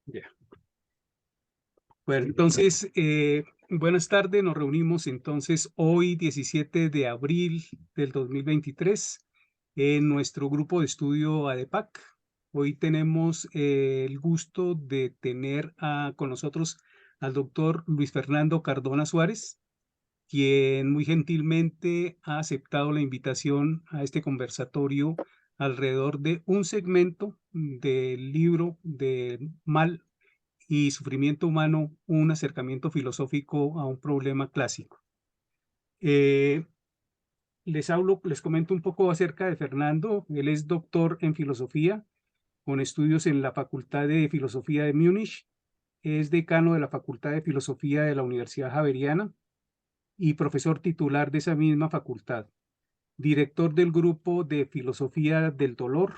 Ya. Bueno, entonces, buenas tardes. Nos reunimos entonces hoy, 17 de abril del 2023, en nuestro grupo de estudio ADEPAC. Hoy tenemos el gusto de tener con nosotros al doctor Luis Fernando Cardona Suárez, quien muy gentilmente ha aceptado la invitación a este conversatorio alrededor de un segmento del libro de Mal y sufrimiento humano, un acercamiento filosófico a un problema clásico. Eh, les comento un poco acerca de Fernando. Él es doctor en filosofía, con estudios en la Facultad de Filosofía de Múnich. Es decano de la Facultad de Filosofía de la Universidad Javeriana y profesor titular de esa misma facultad. Director del grupo de Filosofía del Dolor.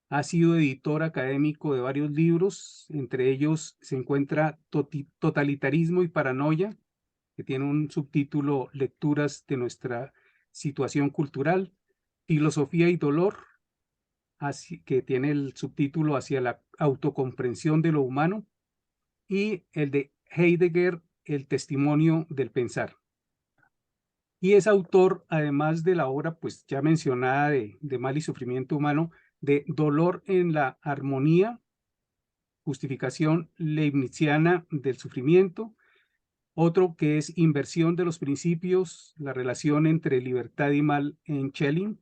Ha sido editor académico de varios libros, entre ellos se encuentra Totalitarismo y Paranoia, que tiene un subtítulo Lecturas de nuestra situación cultural, Filosofía y Dolor, que tiene el subtítulo Hacia la autocomprensión de lo humano, y el de Heidegger, El testimonio del pensar. Y es autor, además de la obra pues ya mencionada de Mal y Sufrimiento Humano, de Dolor en la Armonía, justificación leibniziana del sufrimiento, otro que es Inversión de los principios, la relación entre libertad y mal en Schelling.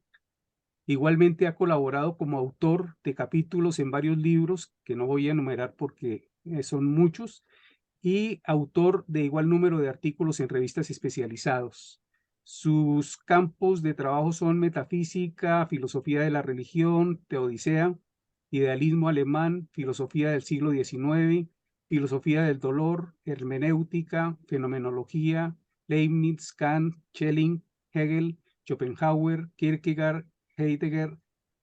Igualmente ha colaborado como autor de capítulos en varios libros que no voy a enumerar porque son muchos, y autor de igual número de artículos en revistas especializados. Sus campos de trabajo son metafísica, filosofía de la religión, teodicea, idealismo alemán, filosofía del siglo XIX, filosofía del dolor, hermenéutica, fenomenología, Leibniz, Kant, Schelling, Hegel, Schopenhauer, Kierkegaard, Heidegger,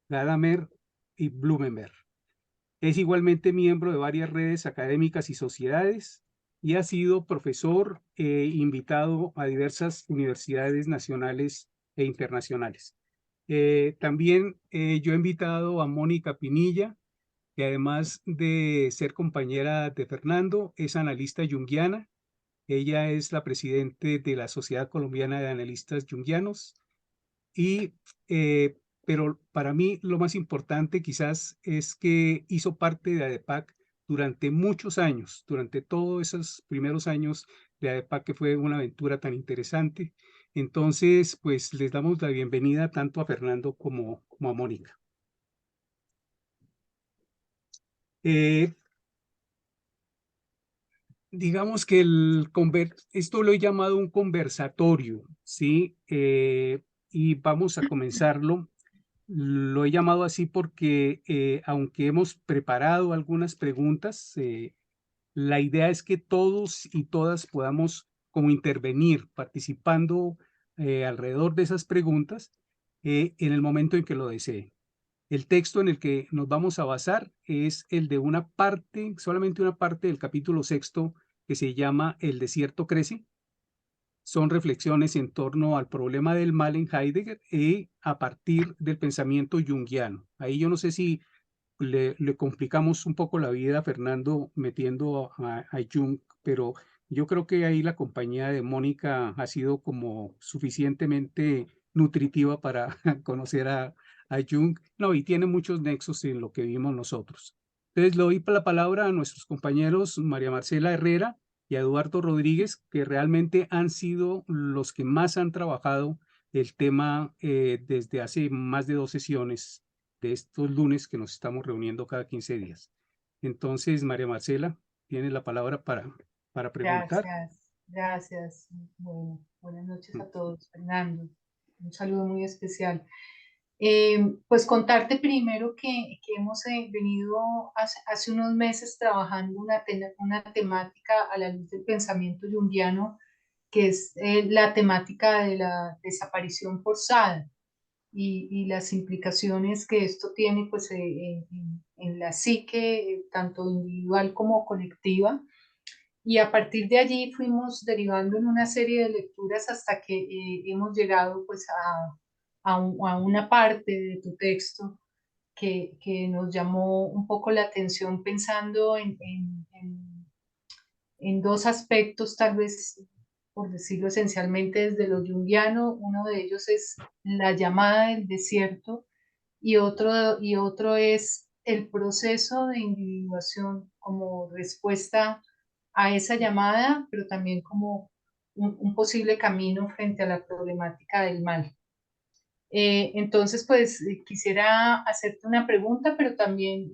Gadamer y Blumenberg. Es igualmente miembro de varias redes académicas y sociedades y ha sido profesor invitado a diversas universidades nacionales e internacionales. También yo he invitado a Mónica Pinilla, que además de ser compañera de Fernando, es analista junguiana. Ella es la presidente de la Sociedad Colombiana de Analistas Junguianos y pero para mí lo más importante quizás es que hizo parte de ADEPAC durante muchos años, durante todos esos primeros años de ADEPAC, que fue una aventura tan interesante. Entonces, pues les damos la bienvenida tanto a Fernando como a Mónica. Eh, digamos que esto lo he llamado un conversatorio, ¿sí? Y vamos a comenzarlo. Lo he llamado así porque, aunque hemos preparado algunas preguntas, la idea es que todos y todas podamos como intervenir participando alrededor de esas preguntas en el momento en que lo desee. El texto en el que nos vamos a basar es el de una parte, solamente una parte del capítulo sexto, que se llama El desierto crece. Son reflexiones en torno al problema del mal en Heidegger y a partir del pensamiento junguiano. Ahí yo no sé si le complicamos un poco la vida a Fernando metiendo a Jung, pero yo creo que ahí la compañía de Mónica ha sido como suficientemente nutritiva para conocer a Jung. No, y tiene muchos nexos en lo que vimos nosotros. Entonces le doy la palabra a nuestros compañeros María Marcela Herrera y a Eduardo Rodríguez, que realmente han sido los que más han trabajado el tema desde hace más de 2 sesiones de estos lunes que nos estamos reuniendo cada 15 días. Entonces, María Marcela, tiene la palabra para preguntar. Gracias. Bueno, buenas noches a todos, Fernando. Un saludo muy especial. Pues contarte primero que hemos venido hace unos meses trabajando una temática a la luz del pensamiento junguiano, que es la temática de la desaparición forzada y las implicaciones que esto tiene pues, en la psique, tanto individual como colectiva. Y a partir de allí fuimos derivando en una serie de lecturas hasta que hemos llegado pues, a una parte de tu texto que nos llamó un poco la atención pensando en dos aspectos, tal vez, por decirlo esencialmente desde lo junguiano. Uno de ellos es la llamada del desierto y otro es el proceso de individuación como respuesta a esa llamada, pero también como un posible camino frente a la problemática del mal. Entonces, pues quisiera hacerte una pregunta, pero también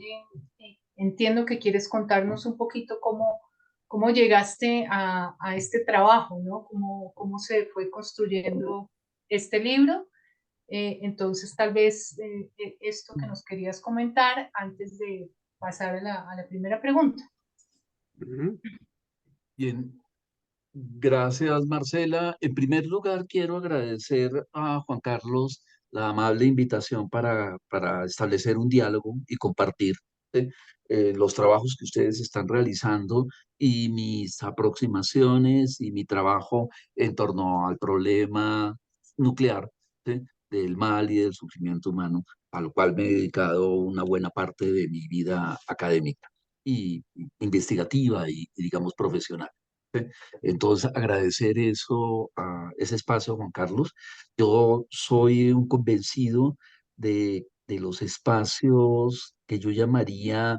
entiendo que quieres contarnos un poquito cómo llegaste a este trabajo, ¿no? Cómo se fue construyendo este libro. Entonces, tal vez esto que nos querías comentar antes de pasar a la primera pregunta. Ujú. Bien, gracias, Marcela. En primer lugar, quiero agradecer a Juan Carlos la amable invitación para establecer un diálogo y compartir ¿sí? Los trabajos que ustedes están realizando y mis aproximaciones y mi trabajo en torno al problema nuclear ¿sí? Del mal y del sufrimiento humano, a lo cual me he dedicado una buena parte de mi vida académica y investigativa y digamos, profesional. ¿sí? Entonces, agradecer eso, a ese espacio, Juan Carlos. Yo soy un convencido de los espacios que yo llamaría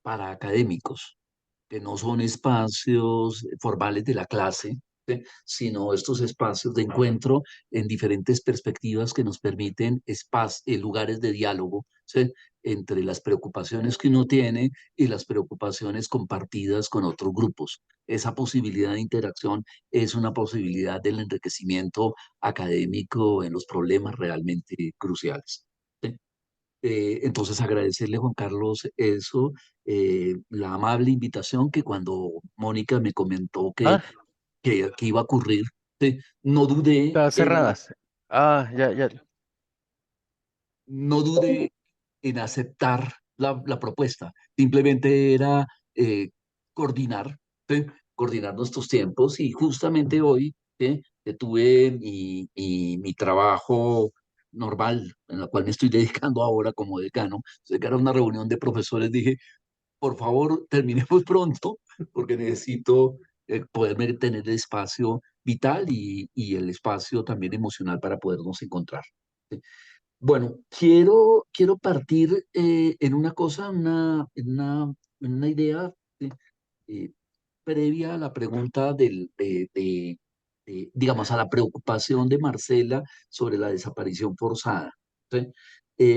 para académicos, que no son espacios formales de la clase, ¿sí? Sino estos espacios de encuentro en diferentes perspectivas que nos permiten lugares de diálogo, ¿sí? Entre las preocupaciones que uno tiene y las preocupaciones compartidas con otros grupos. Esa posibilidad de interacción es una posibilidad del enriquecimiento académico en los problemas realmente cruciales. ¿sí? Entonces, agradecerle, Juan Carlos, eso, la amable invitación que cuando Mónica me comentó Ah, que iba a ocurrir, ¿sí? no dudé Todas cerradas. Ah, ya, ya. no dudé en aceptar la propuesta. Simplemente era coordinar, ¿sí? Coordinar nuestros tiempos y justamente hoy que tuve mi trabajo normal, en la cual me estoy dedicando ahora como decano, sé que era una reunión de profesores, dije, por favor, terminemos pronto, porque necesito poderme tener el espacio vital y el espacio también emocional para podernos encontrar. ¿sí? Bueno, quiero partir en una cosa, en una idea ¿sí? eh, previa a la pregunta digamos, a la preocupación de Marcela sobre la desaparición forzada. ¿sí?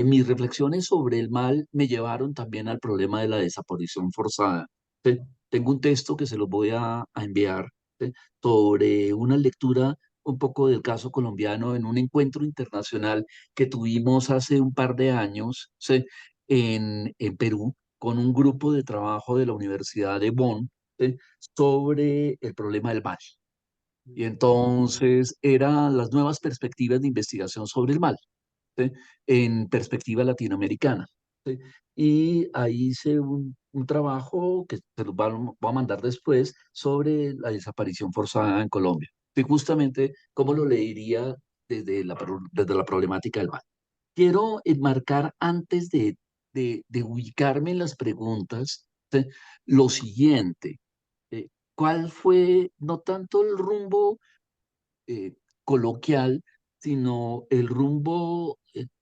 Mis reflexiones sobre el mal me llevaron también al problema de la desaparición forzada. ¿sí? Tengo un texto que se los voy a enviar ¿sí? sobre una lectura un poco del caso colombiano en un encuentro internacional que tuvimos hace un par de años ¿sí? en Perú con un grupo de trabajo de la Universidad de Bonn ¿sí? sobre el problema del mal. Y entonces eran las nuevas perspectivas de investigación sobre el mal, ¿sí? En perspectiva latinoamericana. ¿sí? Y ahí hice un trabajo que se los voy a mandar después sobre la desaparición forzada en Colombia. Y justamente cómo lo leería desde la problemática del mal. Quiero enmarcar antes de ubicarme en las preguntas, ¿sí? Lo siguiente. ¿Cuál fue no tanto el rumbo eh, coloquial, sino el rumbo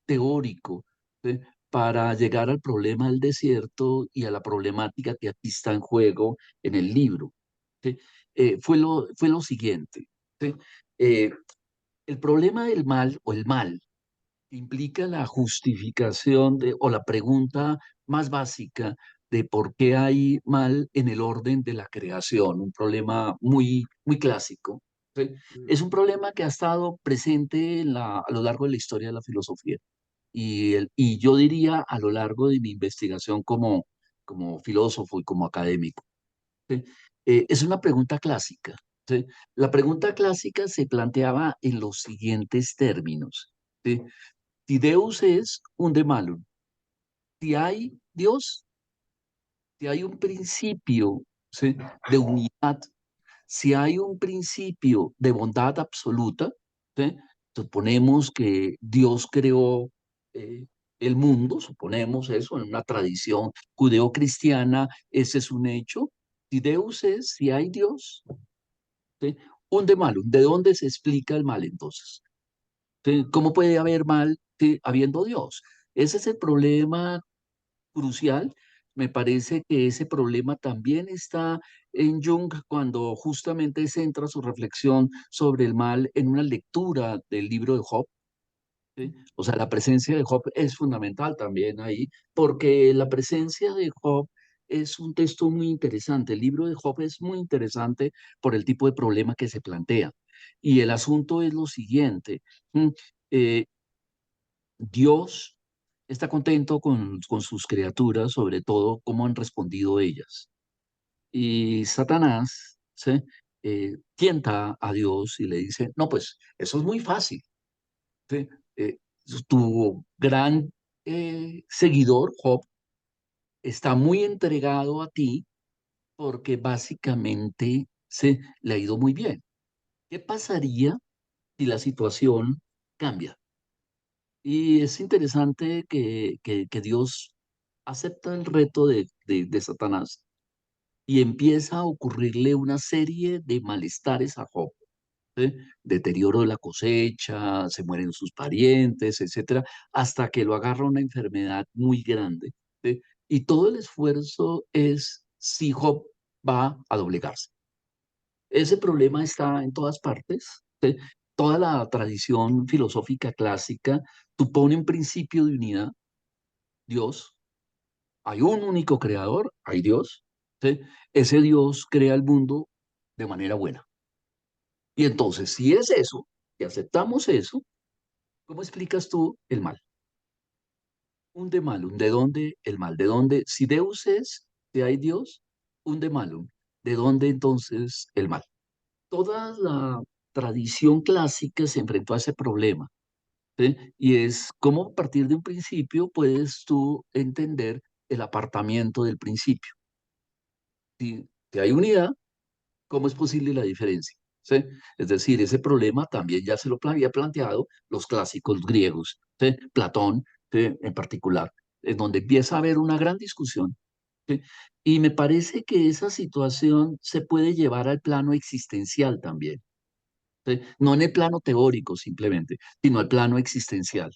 teórico ¿sí? Para llegar al problema del desierto y a la problemática que aquí está en juego en el libro? ¿sí? Fue lo siguiente. ¿sí? Eh, el problema del mal o el mal implica la justificación o la pregunta más básica de por qué hay mal en el orden de la creación, un problema muy clásico. ¿sí? Es un problema que ha estado presente a lo largo de la historia de la filosofía y yo diría a lo largo de mi investigación como filósofo y como académico. ¿sí? Es una pregunta clásica. ¿sí? La pregunta clásica se planteaba en los siguientes términos. ¿sí? Si Deus es un de malo, si hay Dios, si hay un principio ¿sí? de unidad, si hay un principio de bondad absoluta, ¿sí? Suponemos que Dios creó eh, el mundo, suponemos eso, en una tradición judeocristiana, ese es un hecho. Si Deus es, si hay Dios, ¿sí? Un de malo, ¿de dónde se explica el mal entonces? ¿Sí? ¿Cómo puede haber mal, sí, habiendo Dios? Ese es el problema crucial. Me parece que ese problema también está en Jung cuando justamente centra su reflexión sobre el mal en una lectura del libro de Job. ¿Sí? O sea, la presencia de Job es fundamental también ahí, porque la presencia de Job es un texto muy interesante. El libro de Job es muy interesante por el tipo de problema que se plantea. Y el asunto es lo siguiente. ¿m? eh, Dios está contento con sus criaturas, sobre todo cómo han respondido ellas. Y Satanás, ¿sí? Tienta a Dios y le dice, no, pues eso es muy fácil. ¿Sí? Eh, Tu gran seguidor, Job, está muy entregado a ti porque básicamente se le ha ido muy bien. ¿Qué pasaría si la situación cambia? Y es interesante que Dios acepta el reto de Satanás y empieza a ocurrirle una serie de malestares a Job. ¿Sí? Deterioro de la cosecha, se mueren sus parientes, etcétera, hasta que lo agarra una enfermedad muy grande. ¿Sí? Y todo el esfuerzo es si Job va a doblegarse. Ese problema está en todas partes. ¿Sí? Toda la tradición filosófica clásica supone un principio de unidad, Dios. Hay un único creador, hay Dios. ¿Sí? Ese Dios crea el mundo de manera buena. Y entonces, si es eso, si aceptamos eso, ¿cómo explicas tú el mal? Un de malum, ¿de dónde el mal? ¿De dónde? Si Deus es, si hay Dios, un de malum, ¿de dónde entonces el mal? Toda la tradición clásica se enfrentó a ese problema, ¿sí? Y es cómo a partir de un principio puedes tú entender el apartamiento del principio. Si hay unidad, ¿cómo es posible la diferencia? ¿Sí? Es decir, ese problema también ya se lo había planteado los clásicos griegos, ¿sí? Platón, ¿sí? En particular, en donde empieza a haber una gran discusión. ¿Sí? Y me parece que esa situación se puede llevar al plano existencial también. ¿Sí? No en el plano teórico simplemente, sino al plano existencial.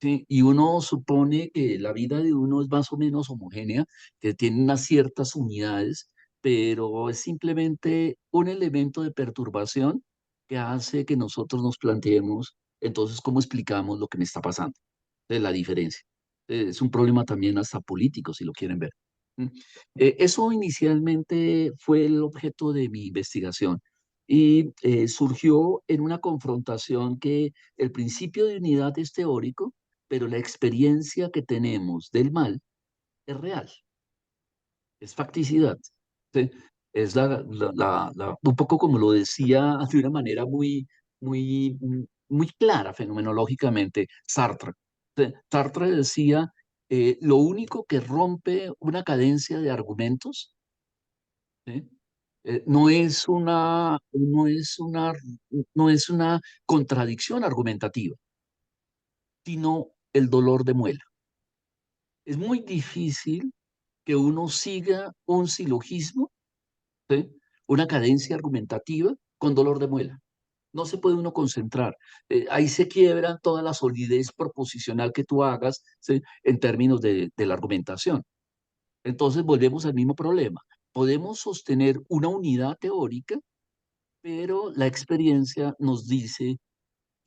¿Sí? Y uno supone que la vida de uno es más o menos homogénea, que tiene unas ciertas unidades, pero es simplemente un elemento de perturbación que hace que nosotros nos planteemos, entonces, ¿cómo explicamos lo que me está pasando? De la diferencia. Es un problema también hasta político, si lo quieren ver. ¿Mm? Eso inicialmente fue el objeto de mi investigación y surgió en una confrontación que el principio de unidad es teórico, pero la experiencia que tenemos del mal es real, es facticidad. ¿Sí? Es un poco como lo decía de una manera muy clara fenomenológicamente Sartre. ¿Sí? Sartre decía, lo único que rompe una cadencia de argumentos, ¿sí? No es una contradicción argumentativa, sino el dolor de muela. Es muy difícil que uno siga un silogismo, ¿sí? Una cadencia argumentativa con dolor de muela. No se puede uno concentrar. Ahí se quiebra toda la solidez proposicional que tú hagas, ¿sí? En términos de la argumentación. Entonces volvemos al mismo problema. Podemos sostener una unidad teórica, pero la experiencia nos dice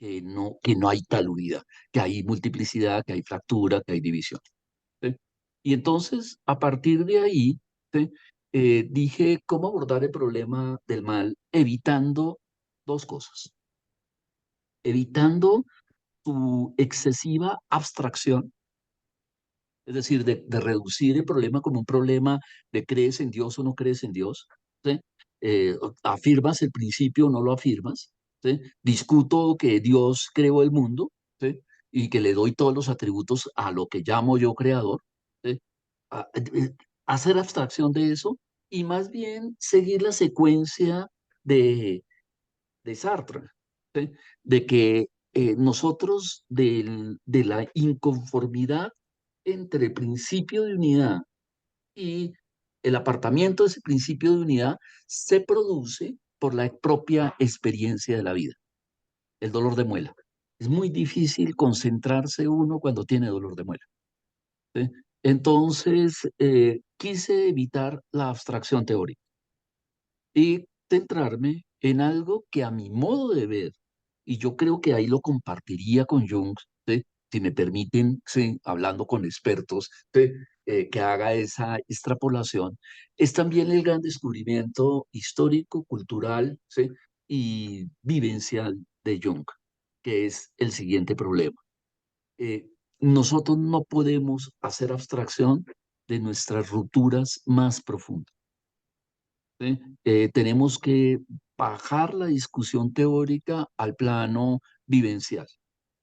que no hay tal unidad, que hay multiplicidad, que hay fractura, que hay división. ¿Sí? Y entonces, a partir de ahí, ¿sí? Dije cómo abordar el problema del mal, evitando dos cosas. Evitando su excesiva abstracción, es decir, de reducir el problema como un problema de crees en Dios o no crees en Dios. ¿Sí? Afirmas el principio o no lo afirmas. ¿Sí? Discuto que Dios creó el mundo, ¿sí? Y que le doy todos los atributos a lo que llamo yo creador. ¿Sí? Hacer abstracción de eso y más bien seguir la secuencia de, de Sartre, ¿sí? De que nosotros de la inconformidad entre el principio de unidad y el apartamiento de ese principio de unidad se produce por la propia experiencia de la vida, el dolor de muela. Es muy difícil concentrarse uno cuando tiene dolor de muela. ¿Sí? Entonces, quise evitar la abstracción teórica y centrarme en algo que a mi modo de ver, y yo creo que ahí lo compartiría con Jung, ¿sí? Si me permiten, sí, hablando con expertos, ¿sí? Que haga esa extrapolación, es también el gran descubrimiento histórico, cultural, ¿sí? Y vivencial de Jung, que es el siguiente problema. Eh, Nosotros no podemos hacer abstracción de nuestras rupturas más profundas. ¿Sí? Tenemos que bajar la discusión teórica al plano vivencial,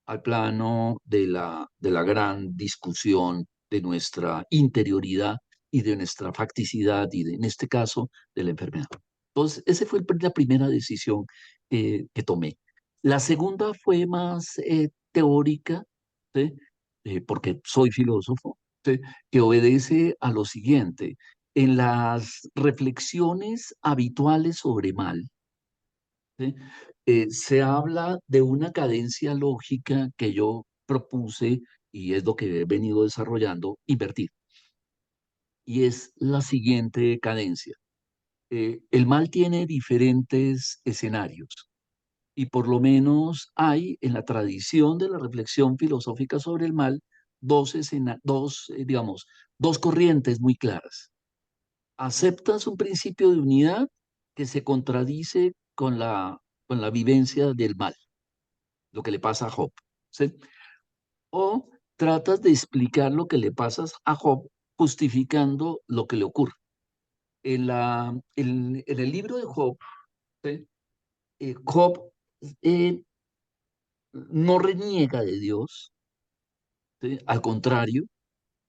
al plano de la gran discusión de nuestra interioridad y de nuestra facticidad y en este caso de la enfermedad. Entonces, esa fue la primera decisión que tomé. La segunda fue más teórica, ¿sí? Porque soy filósofo, ¿sí? Que obedece a lo siguiente. En las reflexiones habituales sobre mal, ¿sí? Se habla de una cadencia lógica que yo propuse y es lo que he venido desarrollando, invertir. Y es la siguiente cadencia. El mal tiene diferentes escenarios y por lo menos hay en la tradición de la reflexión filosófica sobre el mal digamos, dos corrientes muy claras. Aceptas un principio de unidad que se contradice con la vivencia del mal, lo que le pasa a Job, ¿sí? O tratas de explicar lo que le pasa a Job justificando lo que le ocurre. En el libro de Job, ¿sí? Job no reniega de Dios, ¿sí? Al contrario,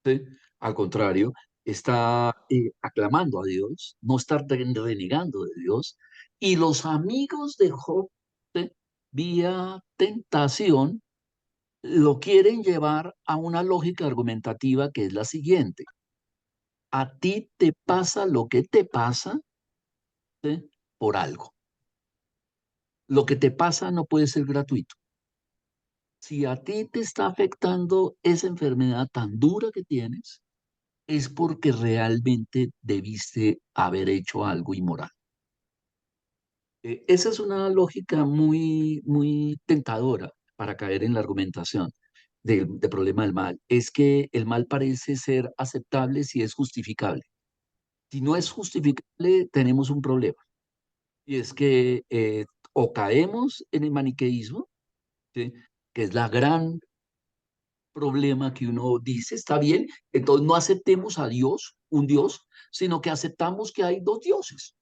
¿sí? Al contrario, está aclamando a Dios, no está renegando de Dios. Y los amigos de Job, ¿sí? Vía tentación, lo quieren llevar a una lógica argumentativa que es la siguiente. A ti te pasa lo que te pasa, ¿sí? Por algo. Lo que te pasa no puede ser gratuito. Si a ti te está afectando esa enfermedad tan dura que tienes, es porque realmente debiste haber hecho algo inmoral. Esa es una lógica muy tentadora para caer en la argumentación del problema del mal. Es que el mal parece ser aceptable si es justificable. Si no es justificable, tenemos un problema. Y es que o caemos en el maniqueísmo, ¿sí? Que es la gran problema que uno dice, está bien, entonces no aceptemos a Dios, un Dios, sino que aceptamos que hay dos dioses,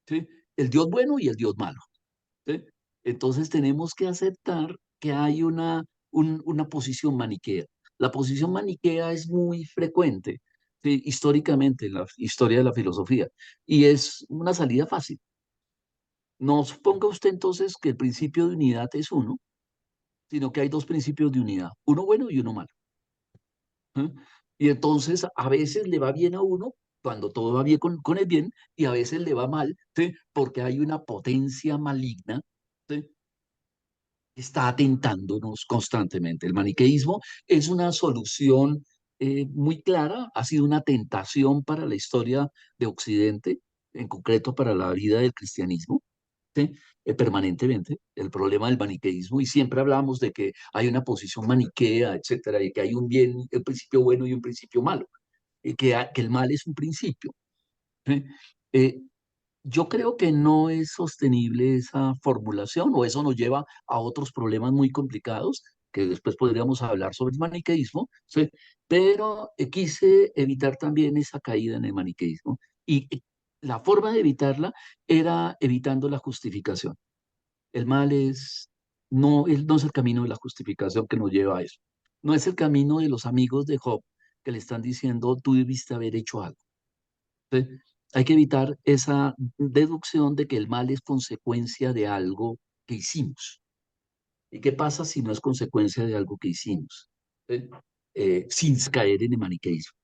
¿sí? El Dios bueno y el Dios malo, ¿sí? Entonces tenemos que aceptar que hay una posición maniquea. La posición maniquea es muy frecuente, ¿sí? Históricamente en la historia de la filosofía y es una salida fácil. No suponga usted entonces que el principio de unidad es uno, sino que hay dos principios de unidad, uno bueno y uno malo. ¿Eh? Y entonces a veces le va bien a uno cuando todo va bien con el bien y a veces le va mal, ¿sí? Porque hay una potencia maligna, ¿sí? Que está atentándonos constantemente. El maniqueísmo es una solución muy clara, ha sido una tentación para la historia de Occidente, en concreto para la vida del cristianismo. ¿Sí? Permanentemente el problema del maniqueísmo y siempre hablamos de que hay una posición maniquea, etcétera, y que hay un bien, un principio bueno y un principio malo, y que el mal es un principio. ¿Sí? Eh, yo creo que no es sostenible esa formulación o eso nos lleva a otros problemas muy complicados que después podríamos hablar sobre el maniqueísmo, ¿sí? Pero quise evitar también esa caída en el maniqueísmo y la forma de evitarla era evitando la justificación. El mal no es el camino de la justificación que nos lleva a eso. No es el camino de los amigos de Job que le están diciendo, tú debiste haber hecho algo. ¿Sí? Hay que evitar esa deducción de que el mal es consecuencia de algo que hicimos. ¿Y qué pasa si no es consecuencia de algo que hicimos? ¿Sí? Sin caer en el maniqueísmo.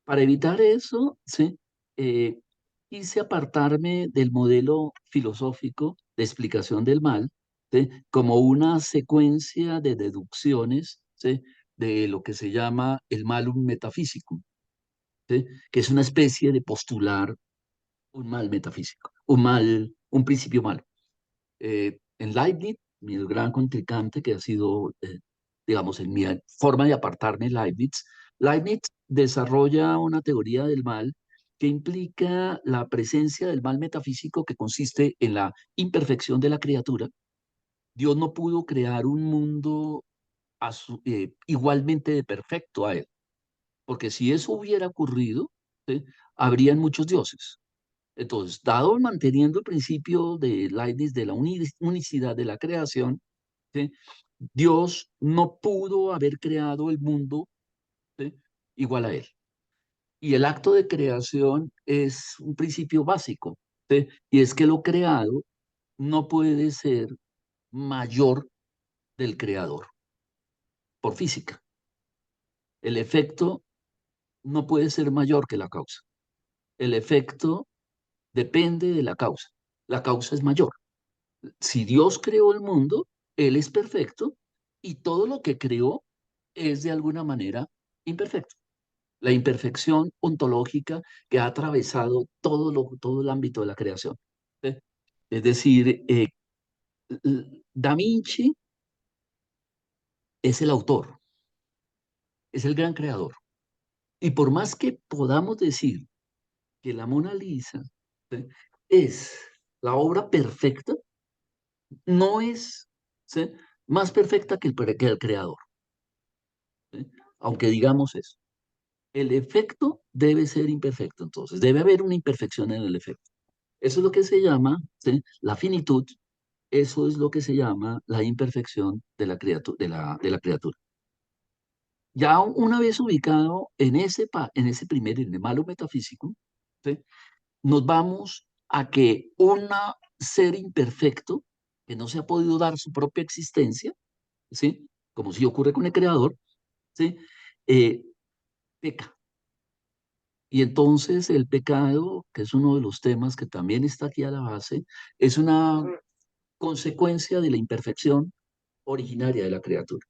Para evitar eso, ¿sí? eh, quise apartarme del modelo filosófico de explicación del mal, ¿sí? Como una secuencia de deducciones, ¿sí? De lo que se llama el malum metafísico, ¿sí? Que es una especie de postular un mal metafísico, un principio malo. En Leibniz, mi gran contrincante, que ha sido, digamos, en mi forma de apartarme de Leibniz, Leibniz desarrolla una teoría del mal que implica la presencia del mal metafísico que consiste en la imperfección de la criatura. Dios no pudo crear un mundo igualmente de perfecto a él, porque si eso hubiera ocurrido, ¿sí? Habrían muchos dioses. Entonces, dado manteniendo el principio de Leibniz de la unicidad de la creación, ¿sí? Dios no pudo haber creado el mundo, ¿sí? Igual a él. Y el acto de creación es un principio básico, ¿sí? Y es que lo creado no puede ser mayor del creador por física. El efecto no puede ser mayor que la causa. El efecto depende de la causa. La causa es mayor. Si Dios creó el mundo, Él es perfecto y todo lo que creó es de alguna manera imperfecto. La imperfección ontológica que ha atravesado todo el ámbito de la creación. ¿Sí? Es decir, Da Vinci es el autor, es el gran creador. Y por más que podamos decir que la Mona Lisa, ¿sí? Es la obra perfecta, no es, ¿sí? Más perfecta que el creador. ¿Sí? Aunque digamos eso. El efecto debe ser imperfecto, entonces debe haber una imperfección en el efecto. Eso es lo que se llama, ¿sí? La finitud, eso es lo que se llama la imperfección de la criatura, de la criatura. Ya una vez ubicado en ese primer, en el malo metafísico, ¿sí? Nos vamos a que un ser imperfecto, que no se ha podido dar su propia existencia, ¿sí? Como si ocurre con el creador, ¿sí? Eh, peca. Y entonces el pecado, que es uno de los temas que también está aquí a la base, es una consecuencia de la imperfección originaria de la criatura.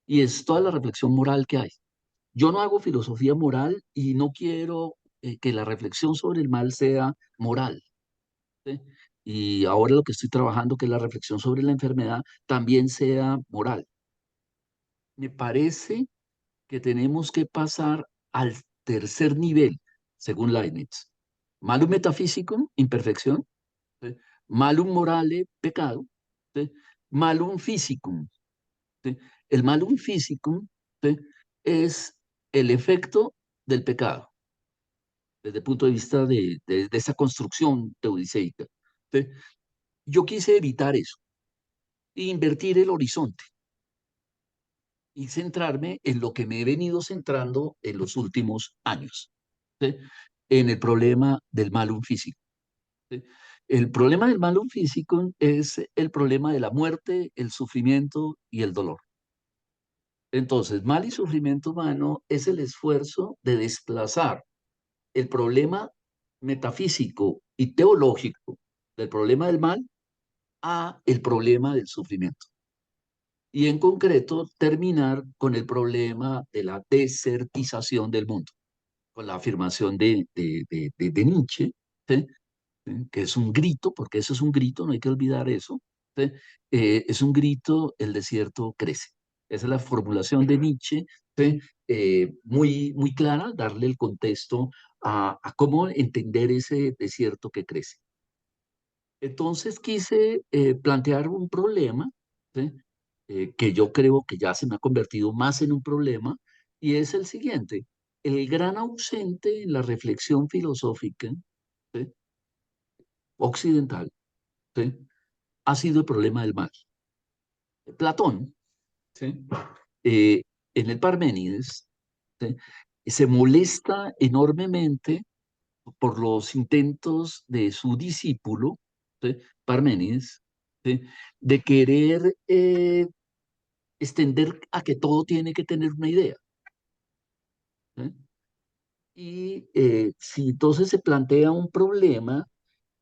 Y es toda la reflexión moral que hay. Yo no hago filosofía moral y no quiero que la reflexión sobre el mal sea moral, ¿sí? Y ahora lo que estoy trabajando, que es la reflexión sobre la enfermedad, también sea moral. Me parece que tenemos que pasar al tercer nivel, según Leibniz. Malum metafísico, imperfección. ¿Sí? Malum morale, pecado. ¿Sí? Malum physicum. ¿Sí? El malum physicum, ¿sí? Es el efecto del pecado, desde el punto de vista de esa construcción teodiceica. ¿Sí? Yo quise evitar eso, e invertir el horizonte y centrarme en lo que me he venido centrando en los últimos años, ¿sí? En el problema del malum físico. ¿Sí? El problema del malum físico es el problema de la muerte, el sufrimiento y el dolor. Entonces, mal y sufrimiento humano es el esfuerzo de desplazar el problema metafísico y teológico del problema del mal a el problema del sufrimiento. Y en concreto, terminar con el problema de la desertización del mundo, con la afirmación de Nietzsche, ¿sí? Que es un grito, porque eso es un grito, no hay que olvidar eso, ¿sí? Es un grito, el desierto crece. Esa es la formulación de Nietzsche, ¿sí? Muy clara, darle el contexto a cómo entender ese desierto que crece. Entonces quise plantear un problema, ¿sí? Que yo creo que ya se me ha convertido más en un problema, y es el siguiente. El gran ausente en la reflexión filosófica, ¿sí? Occidental, ¿sí? Ha sido el problema del mal. Platón, ¿sí? Eh, en el Parménides, ¿sí? Se molesta enormemente por los intentos de su discípulo, ¿sí? Parménides, ¿sí? De querer extender a que todo tiene que tener una idea. ¿Sí? Y si entonces se plantea un problema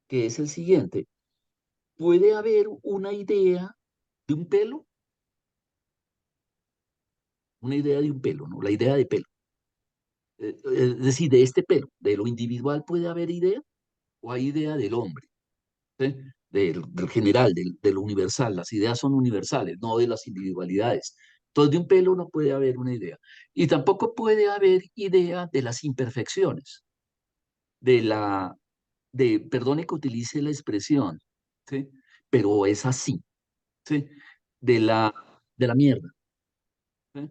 que es el siguiente, ¿puede haber una idea de un pelo? Una idea de un pelo, ¿no? La idea de pelo. Es decir, de este pelo, de lo individual puede haber idea o hay idea del hombre, ¿sí? Del general, de lo universal. Las ideas son universales, no de las individualidades. Entonces, de un pelo no puede haber una idea. Y tampoco puede haber idea de las imperfecciones, de la, perdone que utilice la expresión, ¿sí? Pero es así, ¿sí? De la, de la mierda. ¿Sí?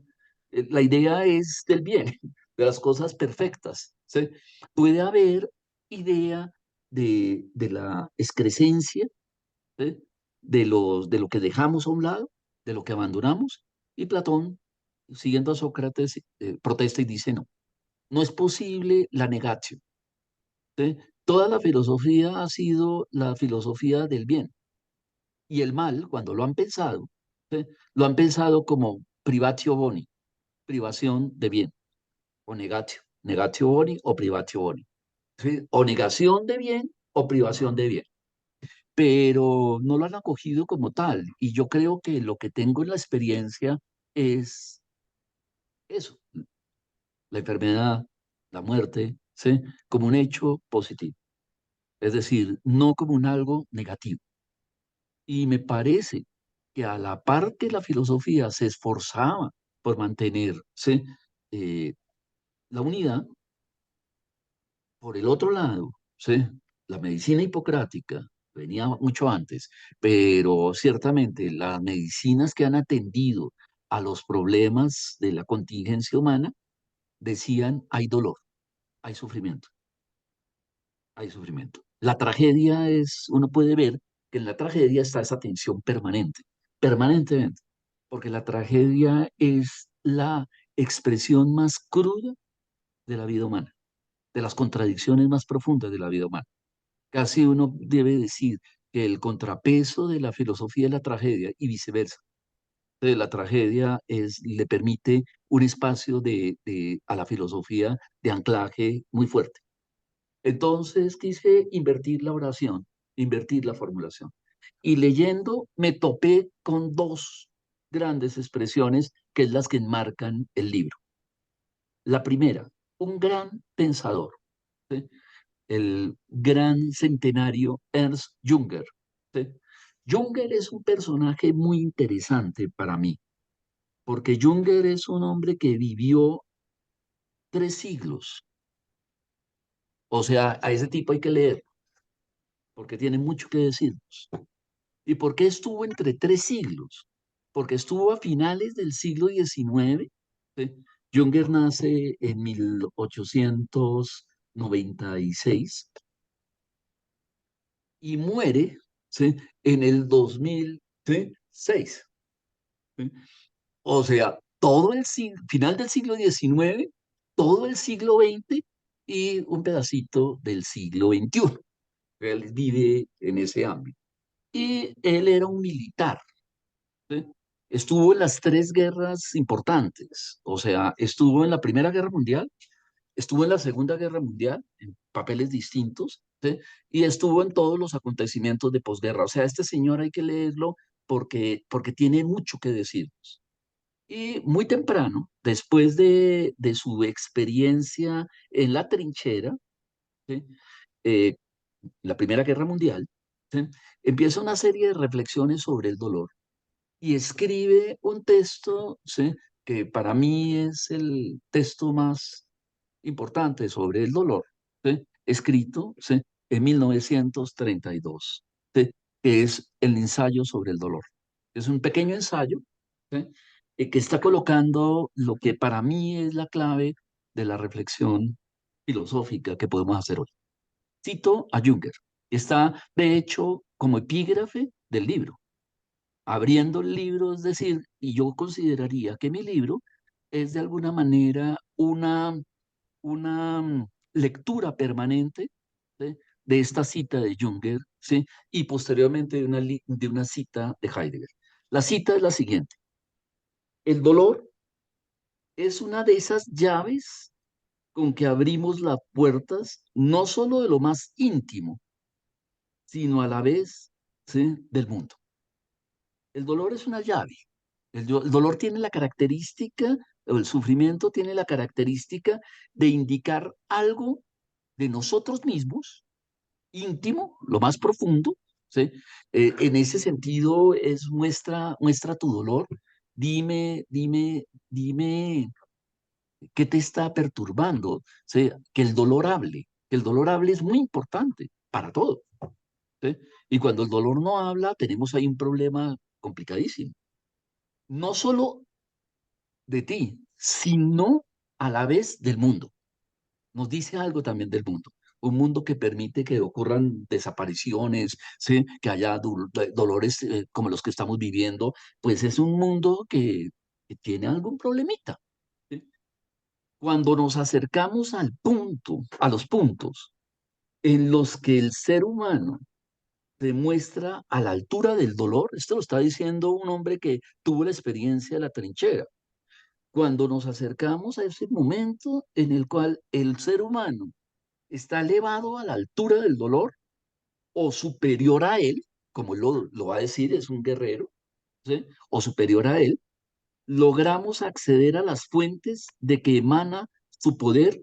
La idea es del bien, de las cosas perfectas, ¿sí? Puede haber idea de la excrescencia, ¿sí? De lo que dejamos a un lado, de lo que abandonamos, y Platón, siguiendo a Sócrates, protesta y dice no, no es posible la negatio, ¿sí? Toda la filosofía ha sido la filosofía del bien, y el mal, cuando lo han pensado, ¿sí? Lo han pensado como privatio boni, privación de bien o negatio, negatio boni o privatio boni, ¿sí? O negación de bien o privación de bien, pero no lo han acogido como tal. Y yo creo que lo que tengo en la experiencia es eso, la enfermedad, la muerte, ¿sí? Como un hecho positivo, es decir, no como un algo negativo. Y me parece que a la par que la filosofía se esforzaba por mantener, ¿sí? eh, la unidad, por el otro lado, ¿sí? La medicina hipocrática venía mucho antes, pero ciertamente las medicinas que han atendido a los problemas de la contingencia humana decían hay dolor, hay sufrimiento, hay sufrimiento. La tragedia es, uno puede ver que en la tragedia está esa tensión permanente, permanentemente, porque la tragedia es la expresión más cruda de la vida humana, de las contradicciones más profundas de la vida humana. Casi uno debe decir que el contrapeso de la filosofía es la tragedia y viceversa. La tragedia le permite un espacio a la filosofía de anclaje muy fuerte. Entonces quise invertir la oración, invertir la formulación. Y leyendo me topé con dos grandes expresiones que es las que enmarcan el libro. La primera, un gran pensador, ¿sí? El gran centenario Ernst Jünger, ¿sí? Jünger es un personaje muy interesante para mí, porque Jünger es un hombre que vivió 3 siglos. O sea, a ese tipo hay que leer, porque tiene mucho que decirnos. ¿Y por qué estuvo entre 3 siglos? Porque estuvo a finales del siglo XIX. ¿Sí? Jünger nace en 1896 y muere, ¿sí? En el 2006. ¿Sí? O sea, todo el final del siglo XIX, todo el siglo XX y un pedacito del siglo XXI. Él vive en ese ámbito. Y él era un militar. ¿Sí? Estuvo en las 3 guerras importantes. O sea, estuvo en la Primera Guerra Mundial, estuvo en la Segunda Guerra Mundial, en papeles distintos, ¿sí? Y estuvo en todos los acontecimientos de posguerra. O sea, este señor hay que leerlo porque tiene mucho que decirnos. Y muy temprano, después de su experiencia en la trinchera, ¿sí? Eh, la Primera Guerra Mundial, ¿sí? Empieza una serie de reflexiones sobre el dolor y escribe un texto, ¿sí? Que para mí es el texto más importante sobre el dolor, ¿sí? Escrito, ¿sí? En 1932, ¿sí? Que es el ensayo sobre el dolor. Es un pequeño ensayo, ¿sí? Que está colocando lo que para mí es la clave de la reflexión filosófica que podemos hacer hoy. Cito a Jünger. Está, de hecho, como epígrafe del libro. Abriendo el libro, es decir, y yo consideraría que mi libro es de alguna manera una lectura permanente, ¿sí? de esta cita de Junger, ¿sí? Y posteriormente de una cita de Heidegger. La cita es la siguiente. El dolor es una de esas llaves con que abrimos las puertas no solo de lo más íntimo, sino a la vez, ¿sí?, del mundo. El dolor es una llave. El dolor tiene la característica, o el sufrimiento tiene la característica de indicar algo de nosotros mismos, íntimo, lo más profundo, ¿sí? En ese sentido es muestra tu dolor. Dime qué te está perturbando, ¿sí? Que el dolor hable es muy importante para todo, ¿sí? Y cuando el dolor no habla, tenemos ahí un problema complicadísimo. No solo de ti, sino a la vez del mundo. Nos dice algo también del mundo. Un mundo que permite que ocurran desapariciones, ¿sí?, que haya dolores como los que estamos viviendo, pues es un mundo que tiene algún problemita, ¿sí? Cuando nos acercamos al punto, a los puntos en los que el ser humano se muestra a la altura del dolor, esto lo está diciendo un hombre que tuvo la experiencia de la trinchera. Cuando nos acercamos a ese momento en el cual el ser humano está elevado a la altura del dolor o superior a él, como él lo va a decir, es un guerrero, ¿sí?, o superior a él, logramos acceder a las fuentes de que emana su poder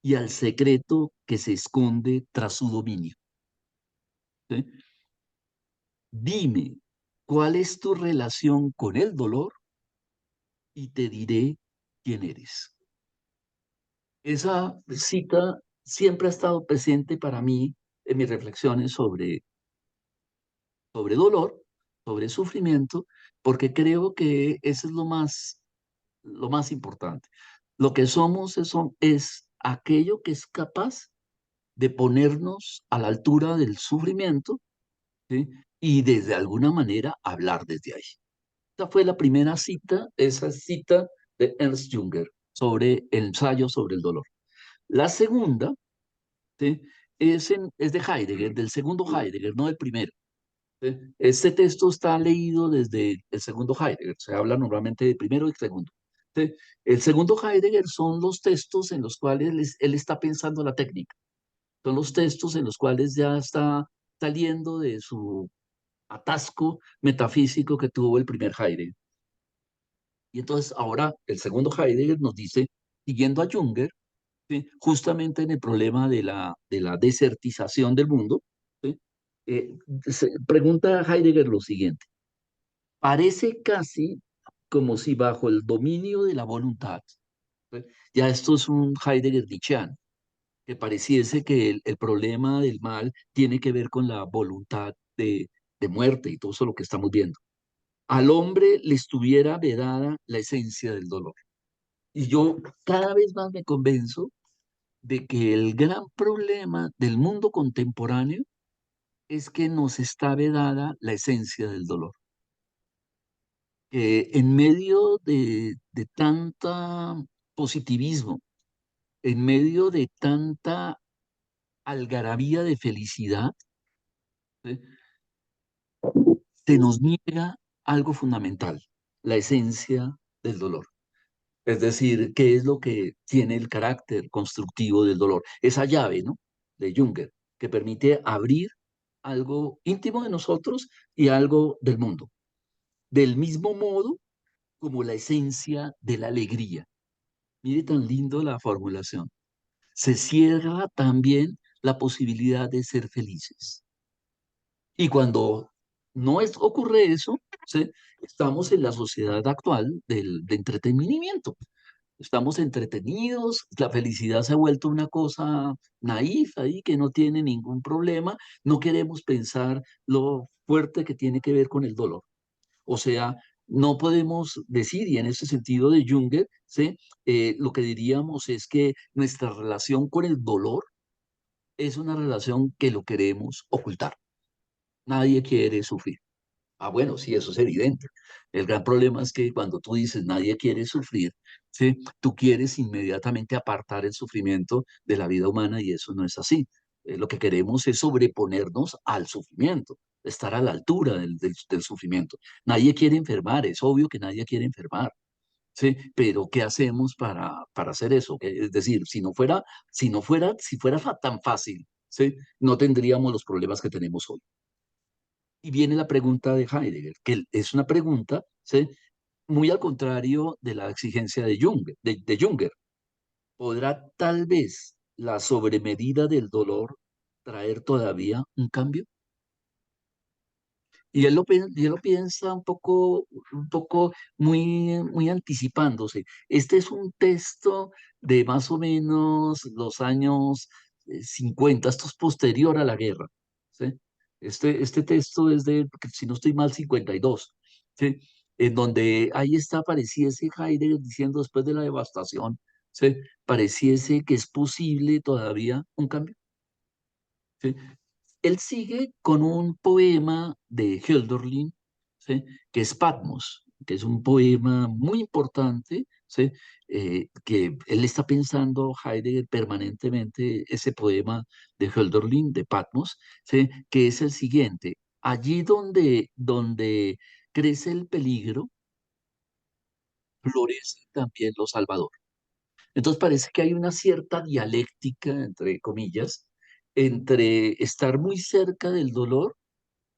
y al secreto que se esconde tras su dominio, ¿sí? Dime, ¿cuál es tu relación con el dolor? Y te diré quién eres. Esa cita siempre ha estado presente para mí en mis reflexiones sobre dolor, sobre sufrimiento, porque creo que eso es lo más importante. Lo que somos es aquello que es capaz de ponernos a la altura del sufrimiento, ¿sí?, y desde alguna manera hablar desde ahí. Esta fue la primera cita, esa cita de Ernst Junger sobre el ensayo sobre el dolor. La segunda, ¿sí?, es de Heidegger, del segundo Heidegger, no del primero. ¿Sí? Este texto está leído desde el segundo Heidegger, se habla normalmente de primero y segundo. ¿Sí? El segundo Heidegger son los textos en los cuales él está pensando la técnica, son los textos en los cuales ya está saliendo de su atasco metafísico que tuvo el primer Heidegger. Y entonces ahora el segundo Heidegger nos dice, siguiendo a Junger, ¿sí?, justamente en el problema de la desertización del mundo, ¿sí?, pregunta a Heidegger lo siguiente: parece casi como si bajo el dominio de la voluntad, ¿sí?, ya esto es un Heidegger nietzscheano, que pareciese que el problema del mal tiene que ver con la voluntad de muerte y todo eso lo que estamos viendo. Al hombre le estuviera vedada la esencia del dolor. Y yo cada vez más me convenzo de que el gran problema del mundo contemporáneo es que nos está vedada la esencia del dolor. En medio de tanta positivismo, en medio de tanta algarabía de felicidad, ¿sí?, se nos niega algo fundamental, la esencia del dolor. Es decir, ¿qué es lo que tiene el carácter constructivo del dolor? Esa llave, ¿no?, de Junger, que permite abrir algo íntimo de nosotros y algo del mundo. Del mismo modo como la esencia de la alegría. Mire tan lindo la formulación. Se cierra también la posibilidad de ser felices. Y cuando ocurre eso, ¿sí?, estamos en la sociedad actual de entretenimiento. Estamos entretenidos, la felicidad se ha vuelto una cosa naif ahí que no tiene ningún problema. No queremos pensar lo fuerte que tiene que ver con el dolor. O sea, no podemos decir, y en ese sentido de Junger, ¿sí?, lo que diríamos es que nuestra relación con el dolor es una relación que lo queremos ocultar. Nadie quiere sufrir. Ah, bueno, sí, eso es evidente. El gran problema es que cuando tú dices nadie quiere sufrir, ¿sí?, tú quieres inmediatamente apartar el sufrimiento de la vida humana y eso no es así. Lo que queremos es sobreponernos al sufrimiento, estar a la altura del sufrimiento. Nadie quiere enfermar, es obvio que nadie quiere enfermar. ¿Sí? Pero ¿qué hacemos para hacer eso? Es decir, si fuera tan fácil, ¿sí? No tendríamos los problemas que tenemos hoy. Y viene la pregunta de Heidegger, que es una pregunta, ¿sí? Muy al contrario de la exigencia de Junger. ¿Podrá tal vez la sobremedida del dolor traer todavía un cambio? Y él lo piensa un poco muy anticipándose. Este es un texto de más o menos los años 50, esto es posterior a la guerra. ¿Sí? Este texto es de, si no estoy mal, 52, ¿sí? En donde ahí está, pareciese Heidegger diciendo después de la devastación, ¿sí? Pareciese que es posible todavía un cambio. ¿Sí? Él sigue con un poema de Hölderlin, ¿sí? Que es Patmos, que es un poema muy importante, ¿sí? Que él está pensando, Heidegger, permanentemente ese poema de Hölderlin, de Patmos, ¿sí? Que es el siguiente: allí donde crece el peligro, florece también lo salvador. Entonces parece que hay una cierta dialéctica, entre comillas, entre estar muy cerca del dolor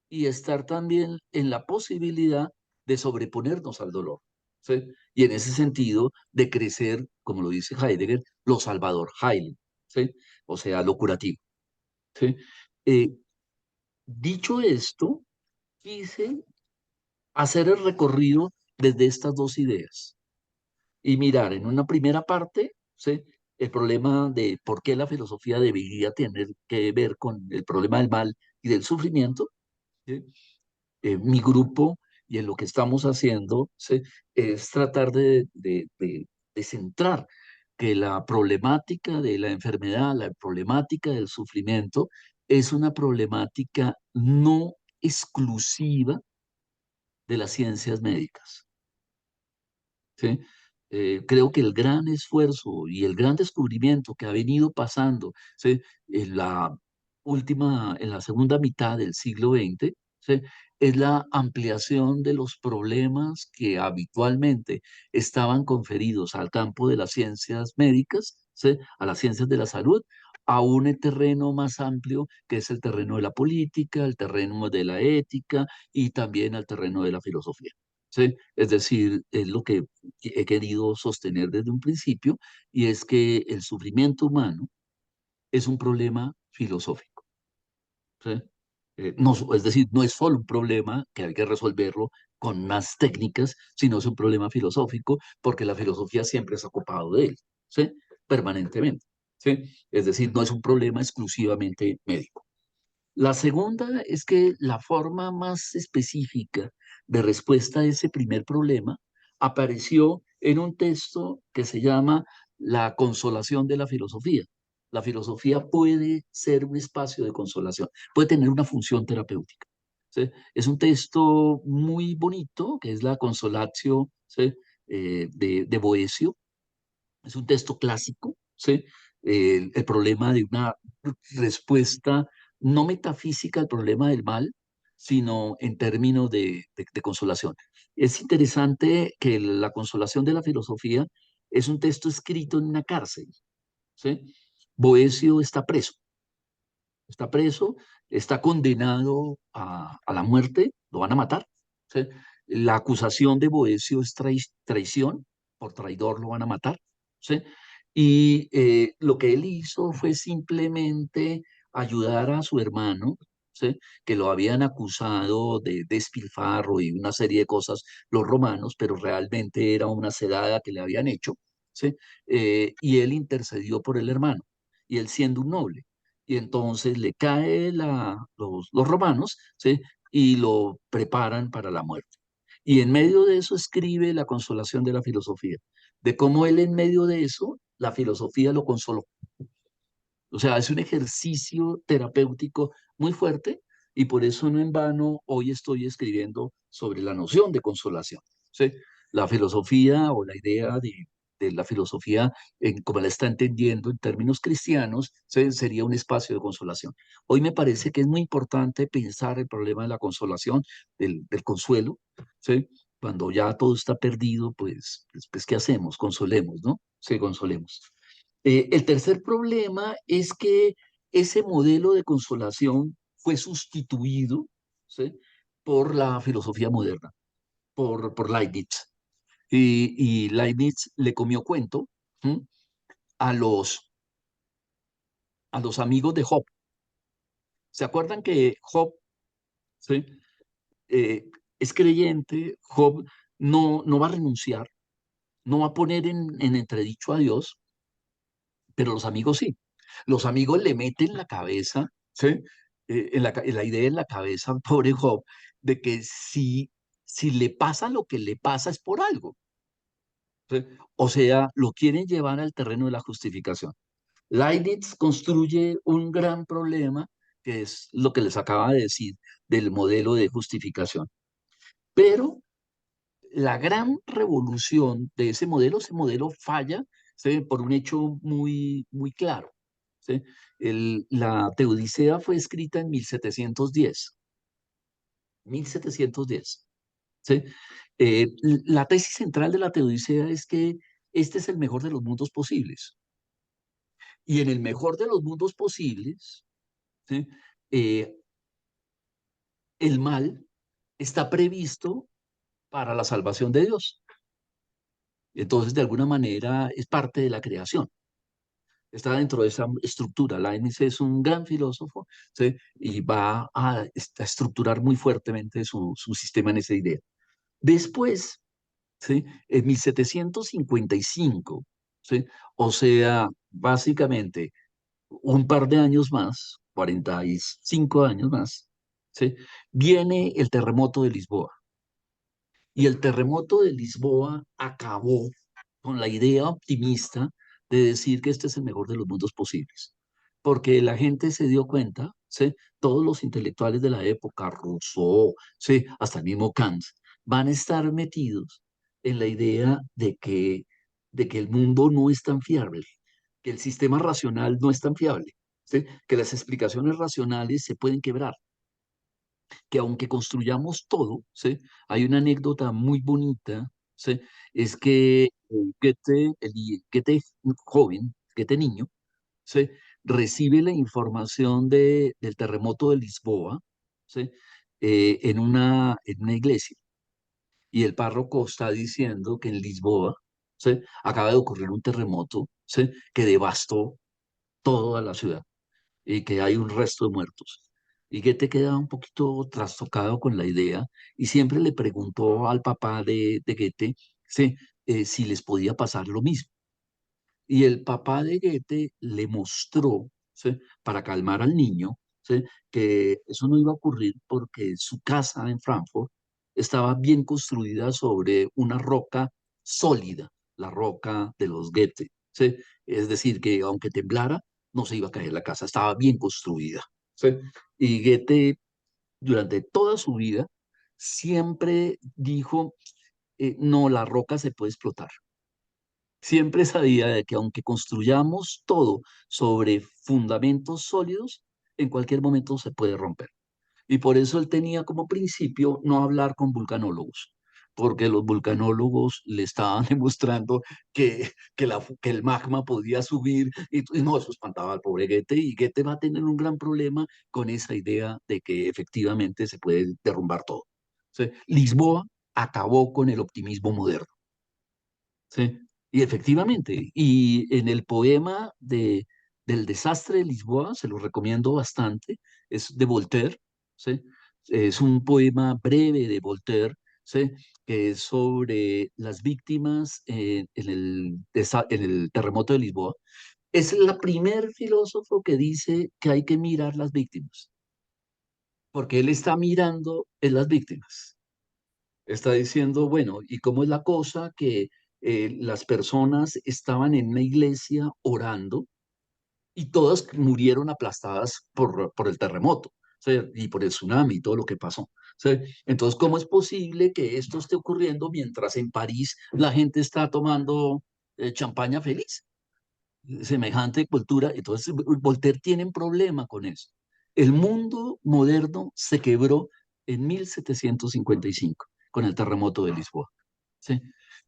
y estar también en la posibilidad de sobreponernos al dolor. ¿Sí? Y en ese sentido, de crecer, como lo dice Heidegger, lo salvador, Heil, ¿sí? O sea, lo curativo. ¿Sí? Eh, Dicho esto, quise hacer el recorrido desde estas dos ideas y mirar en una primera parte, ¿sí? El problema de por qué la filosofía debería tener que ver con el problema del mal y del sufrimiento, ¿sí? Mi grupo y en lo que estamos haciendo, ¿sí? Es tratar de centrar que la problemática de la enfermedad, la problemática del sufrimiento, es una problemática no exclusiva de las ciencias médicas. ¿Sí? Creo que el gran esfuerzo y el gran descubrimiento que ha venido pasando, ¿sí? En la segunda mitad del siglo XX, ¿sí? Es la ampliación de los problemas que habitualmente estaban conferidos al campo de las ciencias médicas, ¿sí? A las ciencias de la salud, a un terreno más amplio que es el terreno de la política, el terreno de la ética y también al terreno de la filosofía. ¿Sí? Es decir, es lo que he querido sostener desde un principio, y es que el sufrimiento humano es un problema filosófico. ¿Sí? No, es decir, no es solo un problema que hay que resolverlo con más técnicas, sino es un problema filosófico porque la filosofía siempre se ha ocupado de él, ¿sí? Permanentemente. ¿Sí? Es decir, no es un problema exclusivamente médico. La segunda es que la forma más específica de respuesta a ese primer problema apareció en un texto que se llama La consolación de la filosofía. La filosofía puede ser un espacio de consolación, puede tener una función terapéutica. ¿Sí? Es un texto muy bonito, que es la Consolatio, ¿sí? De Boecio. Es un texto clásico, ¿sí? El problema de una respuesta no metafísica al problema del mal, sino en términos de consolación. Es interesante que la consolación de la filosofía es un texto escrito en una cárcel, ¿sí? Boecio está preso, está condenado a la muerte, lo van a matar, ¿sí? La acusación de Boecio es traición, por traidor lo van a matar, ¿sí? Y lo que él hizo fue simplemente ayudar a su hermano, ¿sí? Que lo habían acusado de despilfarro y una serie de cosas los romanos, pero realmente era una sedada que le habían hecho, ¿sí? Y él intercedió por el hermano, y él siendo un noble. Y entonces le cae los romanos, ¿sí? Y lo preparan para la muerte. Y en medio de eso escribe La consolación de la filosofía, de cómo él en medio de eso, la filosofía lo consoló. O sea, es un ejercicio terapéutico muy fuerte, y por eso no en vano hoy estoy escribiendo sobre la noción de consolación. ¿Sí? La filosofía o la idea de la filosofía, como la está entendiendo en términos cristianos, sería un espacio de consolación. Hoy me parece que es muy importante pensar el problema de la consolación, del consuelo, ¿sí? Cuando ya todo está perdido, pues ¿qué hacemos? Consolemos, ¿no? Sí, consolemos. El tercer problema es que ese modelo de consolación fue sustituido, ¿sí? Por la filosofía moderna, por Leibniz. Y Leibniz le comió cuento, ¿sí? a los, a los amigos de Job. ¿Se acuerdan que Job, ¿sí? eh, es creyente? Job no va a renunciar, no va a poner en entredicho a Dios, pero los amigos sí. Los amigos le meten la cabeza, ¿sí? La idea en la cabeza al pobre Job de que si le pasa lo que le pasa es por algo, ¿sí? O sea, lo quieren llevar al terreno de la justificación. Leibniz construye un gran problema, que es lo que les acaba de decir del modelo de justificación. Pero la gran revolución de ese modelo falla, ¿sí? Por un hecho muy claro, ¿sí? La Teodicea fue escrita en 1710, ¿sí? La tesis central de la Teodicea es que este es el mejor de los mundos posibles. Y en el mejor de los mundos posibles, ¿sí? Eh, el mal está previsto para la salvación de Dios. Entonces, de alguna manera, es parte de la creación. Está dentro de esa estructura. Leibniz es un gran filósofo, ¿sí? Y va a estructurar muy fuertemente su sistema en esa idea. Después, ¿sí? En 1755, ¿sí? O sea, básicamente un par de años más, 45 años más, ¿sí? Viene el terremoto de Lisboa. Y el terremoto de Lisboa acabó con la idea optimista de decir que este es el mejor de los mundos posibles. Porque la gente se dio cuenta, ¿sí? Todos los intelectuales de la época, Rousseau, ¿sí? Hasta el mismo Kant, van a estar metidos en la idea de que el mundo no es tan fiable, que el sistema racional no es tan fiable, ¿sí? Que las explicaciones racionales se pueden quebrar, que aunque construyamos todo, ¿sí? Hay una anécdota muy bonita, ¿sí? Es que Goethe joven, Goethe niño, ¿sí? Recibe la información del terremoto de Lisboa, ¿sí? En una iglesia. Y el párroco está diciendo que en Lisboa, ¿sí? Acaba de ocurrir un terremoto, ¿sí? Que devastó toda la ciudad y que hay un resto de muertos. Y Goethe queda un poquito trastocado con la idea y siempre le preguntó al papá de Goethe, ¿sí? Si les podía pasar lo mismo. Y el papá de Goethe le mostró, ¿sí? Para calmar al niño, ¿sí? Que eso no iba a ocurrir porque su casa en Frankfurt estaba bien construida sobre una roca sólida, la roca de los Goethe, ¿sí? Es decir, que aunque temblara, no se iba a caer la casa, estaba bien construida, ¿sí? Y Goethe, durante toda su vida, siempre dijo, no, la roca se puede explotar. Siempre sabía de que aunque construyamos todo sobre fundamentos sólidos, en cualquier momento se puede romper. Y por eso él tenía como principio no hablar con vulcanólogos, porque los vulcanólogos le estaban demostrando que el magma podía subir y no, eso espantaba al pobre Goethe y Goethe va a tener un gran problema con esa idea de que efectivamente se puede derrumbar todo. ¿Sí? Lisboa acabó con el optimismo moderno. ¿Sí? Y efectivamente, y en el poema del desastre de Lisboa, se lo recomiendo bastante, es de Voltaire, ¿sí? Es un poema breve de Voltaire, ¿sí? Que es sobre las víctimas en el terremoto de Lisboa. Es el primer filósofo que dice que hay que mirar las víctimas, porque él está mirando en las víctimas. Está diciendo, bueno, ¿y cómo es la cosa que las personas estaban en una iglesia orando y todas murieron aplastadas por el terremoto, ¿sí? Y por el tsunami y todo lo que pasó, ¿sí? Entonces, ¿cómo es posible que esto esté ocurriendo mientras en París la gente está tomando champaña feliz, semejante cultura. Entonces, Voltaire tiene un problema con eso. El mundo moderno se quebró en 1755 con el terremoto de Lisboa. ¿Sí?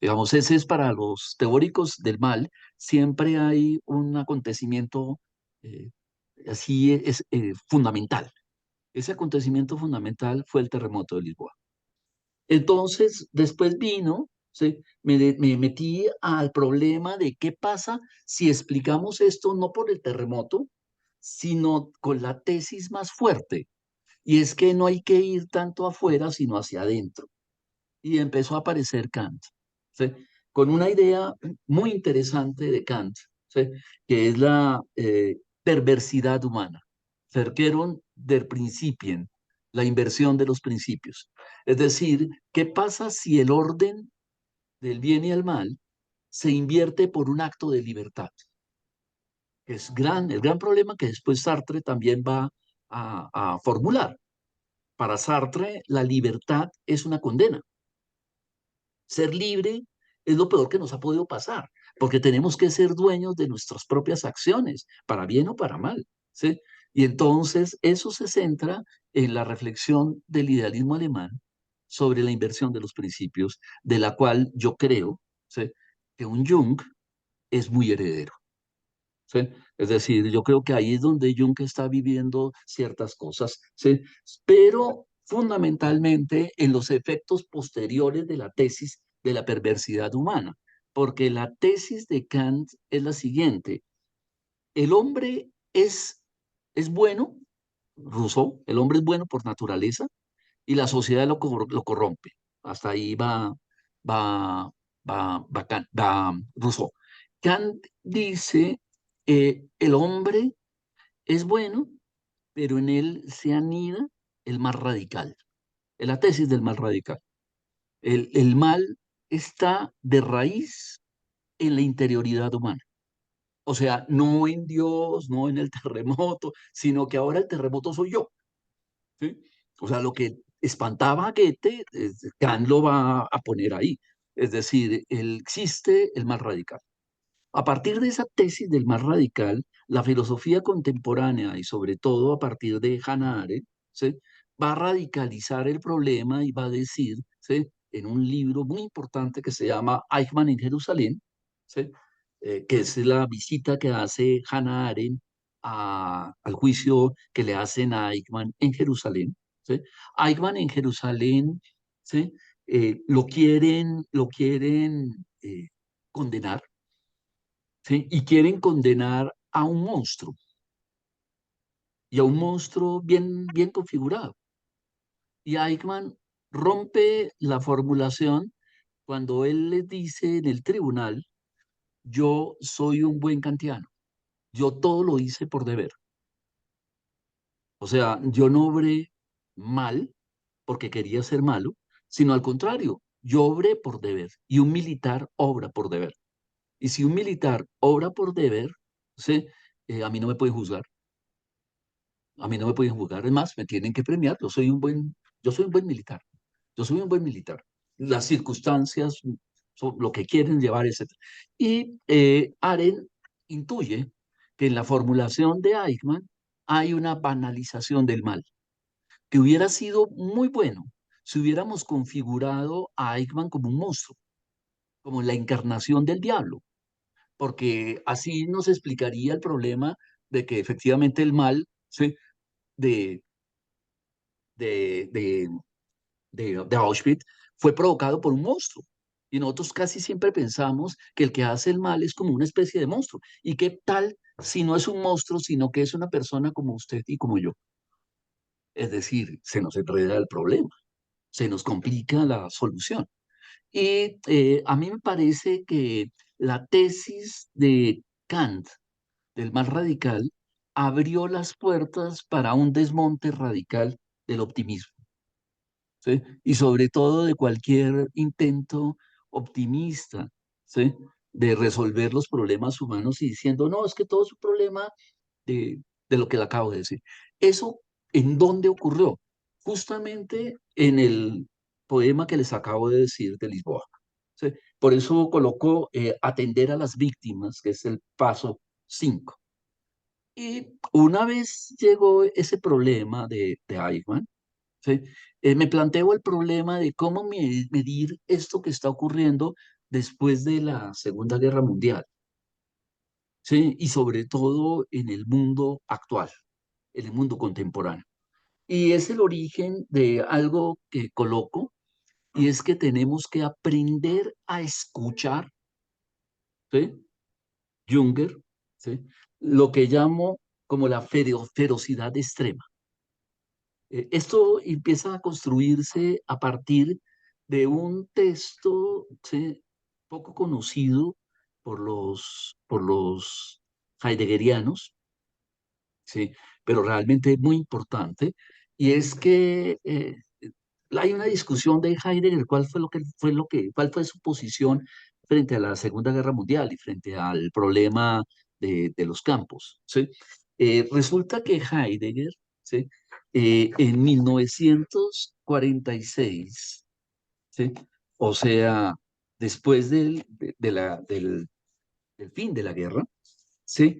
Digamos, ese es para los teóricos del mal, siempre hay un acontecimiento eh, así es fundamental. Ese acontecimiento fundamental fue el terremoto de Lisboa. Entonces, después vino, ¿sí? Me metí al problema de qué pasa si explicamos esto no por el terremoto, sino con la tesis más fuerte. Y es que no hay que ir tanto afuera, sino hacia adentro. Y empezó a aparecer Kant, ¿sí? Con una idea muy interesante de Kant, ¿sí? Que es la perversidad humana. Verkehrung der Prinzipien, la inversión de los principios. Es decir, ¿qué pasa si el orden del bien y el mal se invierte por un acto de libertad? Es el gran problema que después Sartre también va a formular. Para Sartre, la libertad es una condena. Ser libre es lo peor que nos ha podido pasar, porque tenemos que ser dueños de nuestras propias acciones, para bien o para mal, ¿sí? Y entonces eso se centra en la reflexión del idealismo alemán sobre la inversión de los principios, de la cual yo creo, ¿sí?, que un Jung es muy heredero. ¿Sí? Es decir, yo creo que ahí es donde Jung está viviendo ciertas cosas, ¿sí? Pero fundamentalmente en los efectos posteriores de la tesis de la perversidad humana, porque la tesis de Kant es la siguiente: el hombre es bueno, Rousseau, el hombre es bueno por naturaleza y la sociedad lo corrompe. Hasta ahí va, va Rousseau. Kant dice, el hombre es bueno, pero en él se anida el mal radical, es la tesis del mal radical. El mal está de raíz en la interioridad humana. O sea, no en Dios, no en el terremoto, sino que ahora el terremoto soy yo. ¿Sí? O sea, lo que espantaba a Goethe, Kant lo va a poner ahí. Es decir, existe el mal radical. A partir de esa tesis del más radical, la filosofía contemporánea y sobre todo a partir de Hannah Arendt, ¿sí?, va a radicalizar el problema y va a decir, ¿sí?, en un libro muy importante que se llama Eichmann en Jerusalén, ¿sí?, que es la visita que hace Hannah Arendt al juicio que le hacen a Eichmann en Jerusalén. ¿Sí? Eichmann en Jerusalén, ¿sí?, lo quieren condenar, ¿sí?, y quieren condenar a un monstruo, y a un monstruo bien, bien configurado. Y Eichmann rompe la formulación cuando él les dice en el tribunal: yo soy un buen kantiano, yo todo lo hice por deber. O sea, yo no obré mal porque quería ser malo, sino al contrario, yo obré por deber, y un militar obra por deber. Y si un militar obra por deber, ¿sí?, a mí no me pueden juzgar. A mí no me pueden juzgar, es más, me tienen que premiar. Yo soy un buen militar. Yo soy un buen militar. Las circunstancias son lo que quieren llevar, etc. Y Arendt intuye que en la formulación de Eichmann hay una banalización del mal, que hubiera sido muy bueno si hubiéramos configurado a Eichmann como un monstruo, como la encarnación del diablo, porque así nos explicaría el problema de que efectivamente el mal, ¿sí?, de, de, de, de Auschwitz fue provocado por un monstruo. Y nosotros casi siempre pensamos que el que hace el mal es como una especie de monstruo. ¿Y qué tal si no es un monstruo, sino que es una persona como usted y como yo? Es decir, se nos enreda el problema, se nos complica la solución. Y a mí me parece que la tesis de Kant, del mal radical, abrió las puertas para un desmonte radical del optimismo, ¿sí? Y sobre todo de cualquier intento optimista, ¿sí?, de resolver los problemas humanos y diciendo, no, es que todo es un problema de lo que le acabo de decir. ¿Eso en dónde ocurrió? Justamente en el poema que les acabo de decir de Lisboa, ¿sí? Por eso coloco atender a las víctimas, que es el paso 5. Y una vez llegó ese problema de Eichmann, ¿sí? Me planteo el problema de cómo medir esto que está ocurriendo después de la Segunda Guerra Mundial, ¿sí? Y sobre todo en el mundo actual, en el mundo contemporáneo. Y es el origen de algo que coloco, y es que tenemos que aprender a escuchar, ¿sí? Junger, ¿sí? Lo que llamo como la ferocidad extrema. Esto empieza a construirse a partir de un texto, ¿sí?, poco conocido por los heideggerianos, ¿sí?, pero realmente muy importante, y es que hay una discusión de Heidegger, cuál fue su posición frente a la Segunda Guerra Mundial y frente al problema de los campos, ¿sí? Resulta que Heidegger, ¿sí?, en 1946, ¿sí?, o sea, después del fin de la guerra, ¿sí?,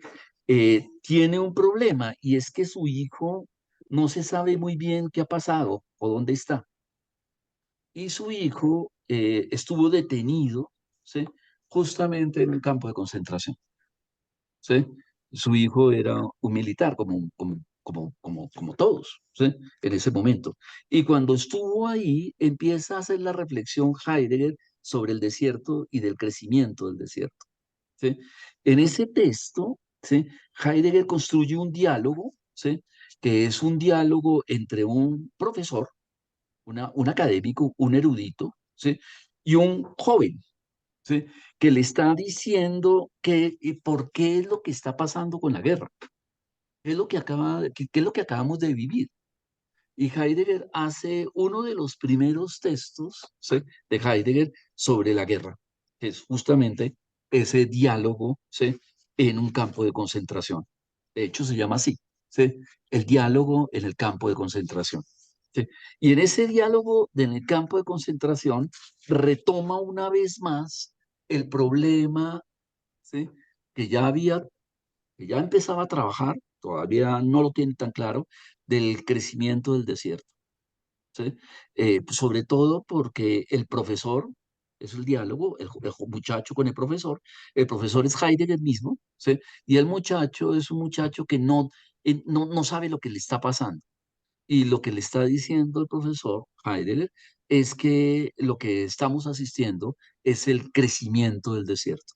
tiene un problema, y es que su hijo no se sabe muy bien qué ha pasado o dónde está. Y su hijo estuvo detenido, ¿sí?, justamente en un campo de concentración, ¿sí? Su hijo era un militar, como todos, ¿sí?, en ese momento. Y cuando estuvo ahí, empieza a hacer la reflexión Heidegger sobre el desierto y del crecimiento del desierto, ¿sí? En ese texto, ¿sí?, Heidegger construye un diálogo, ¿sí?, que es un diálogo entre un profesor, un académico, un erudito, ¿sí?, y un joven, ¿sí?, que le está diciendo por qué es lo que está pasando con la guerra, qué es lo que qué es lo que acabamos de vivir. Y Heidegger hace uno de los primeros textos, ¿sí?, de Heidegger sobre la guerra, que es justamente ese diálogo, ¿sí?, en un campo de concentración. De hecho, se llama así, ¿sí?, el diálogo en el campo de concentración, ¿sí? Y en ese diálogo en el campo de concentración retoma una vez más el problema, ¿sí?, que ya había, que ya empezaba a trabajar, todavía no lo tiene tan claro, del crecimiento del desierto, ¿sí? Sobre todo porque el profesor, es el diálogo, el muchacho con el profesor es Heidegger mismo, ¿sí?, y el muchacho es un muchacho que no sabe lo que le está pasando. Y lo que le está diciendo el profesor Heidegger es que lo que estamos asistiendo es el crecimiento del desierto.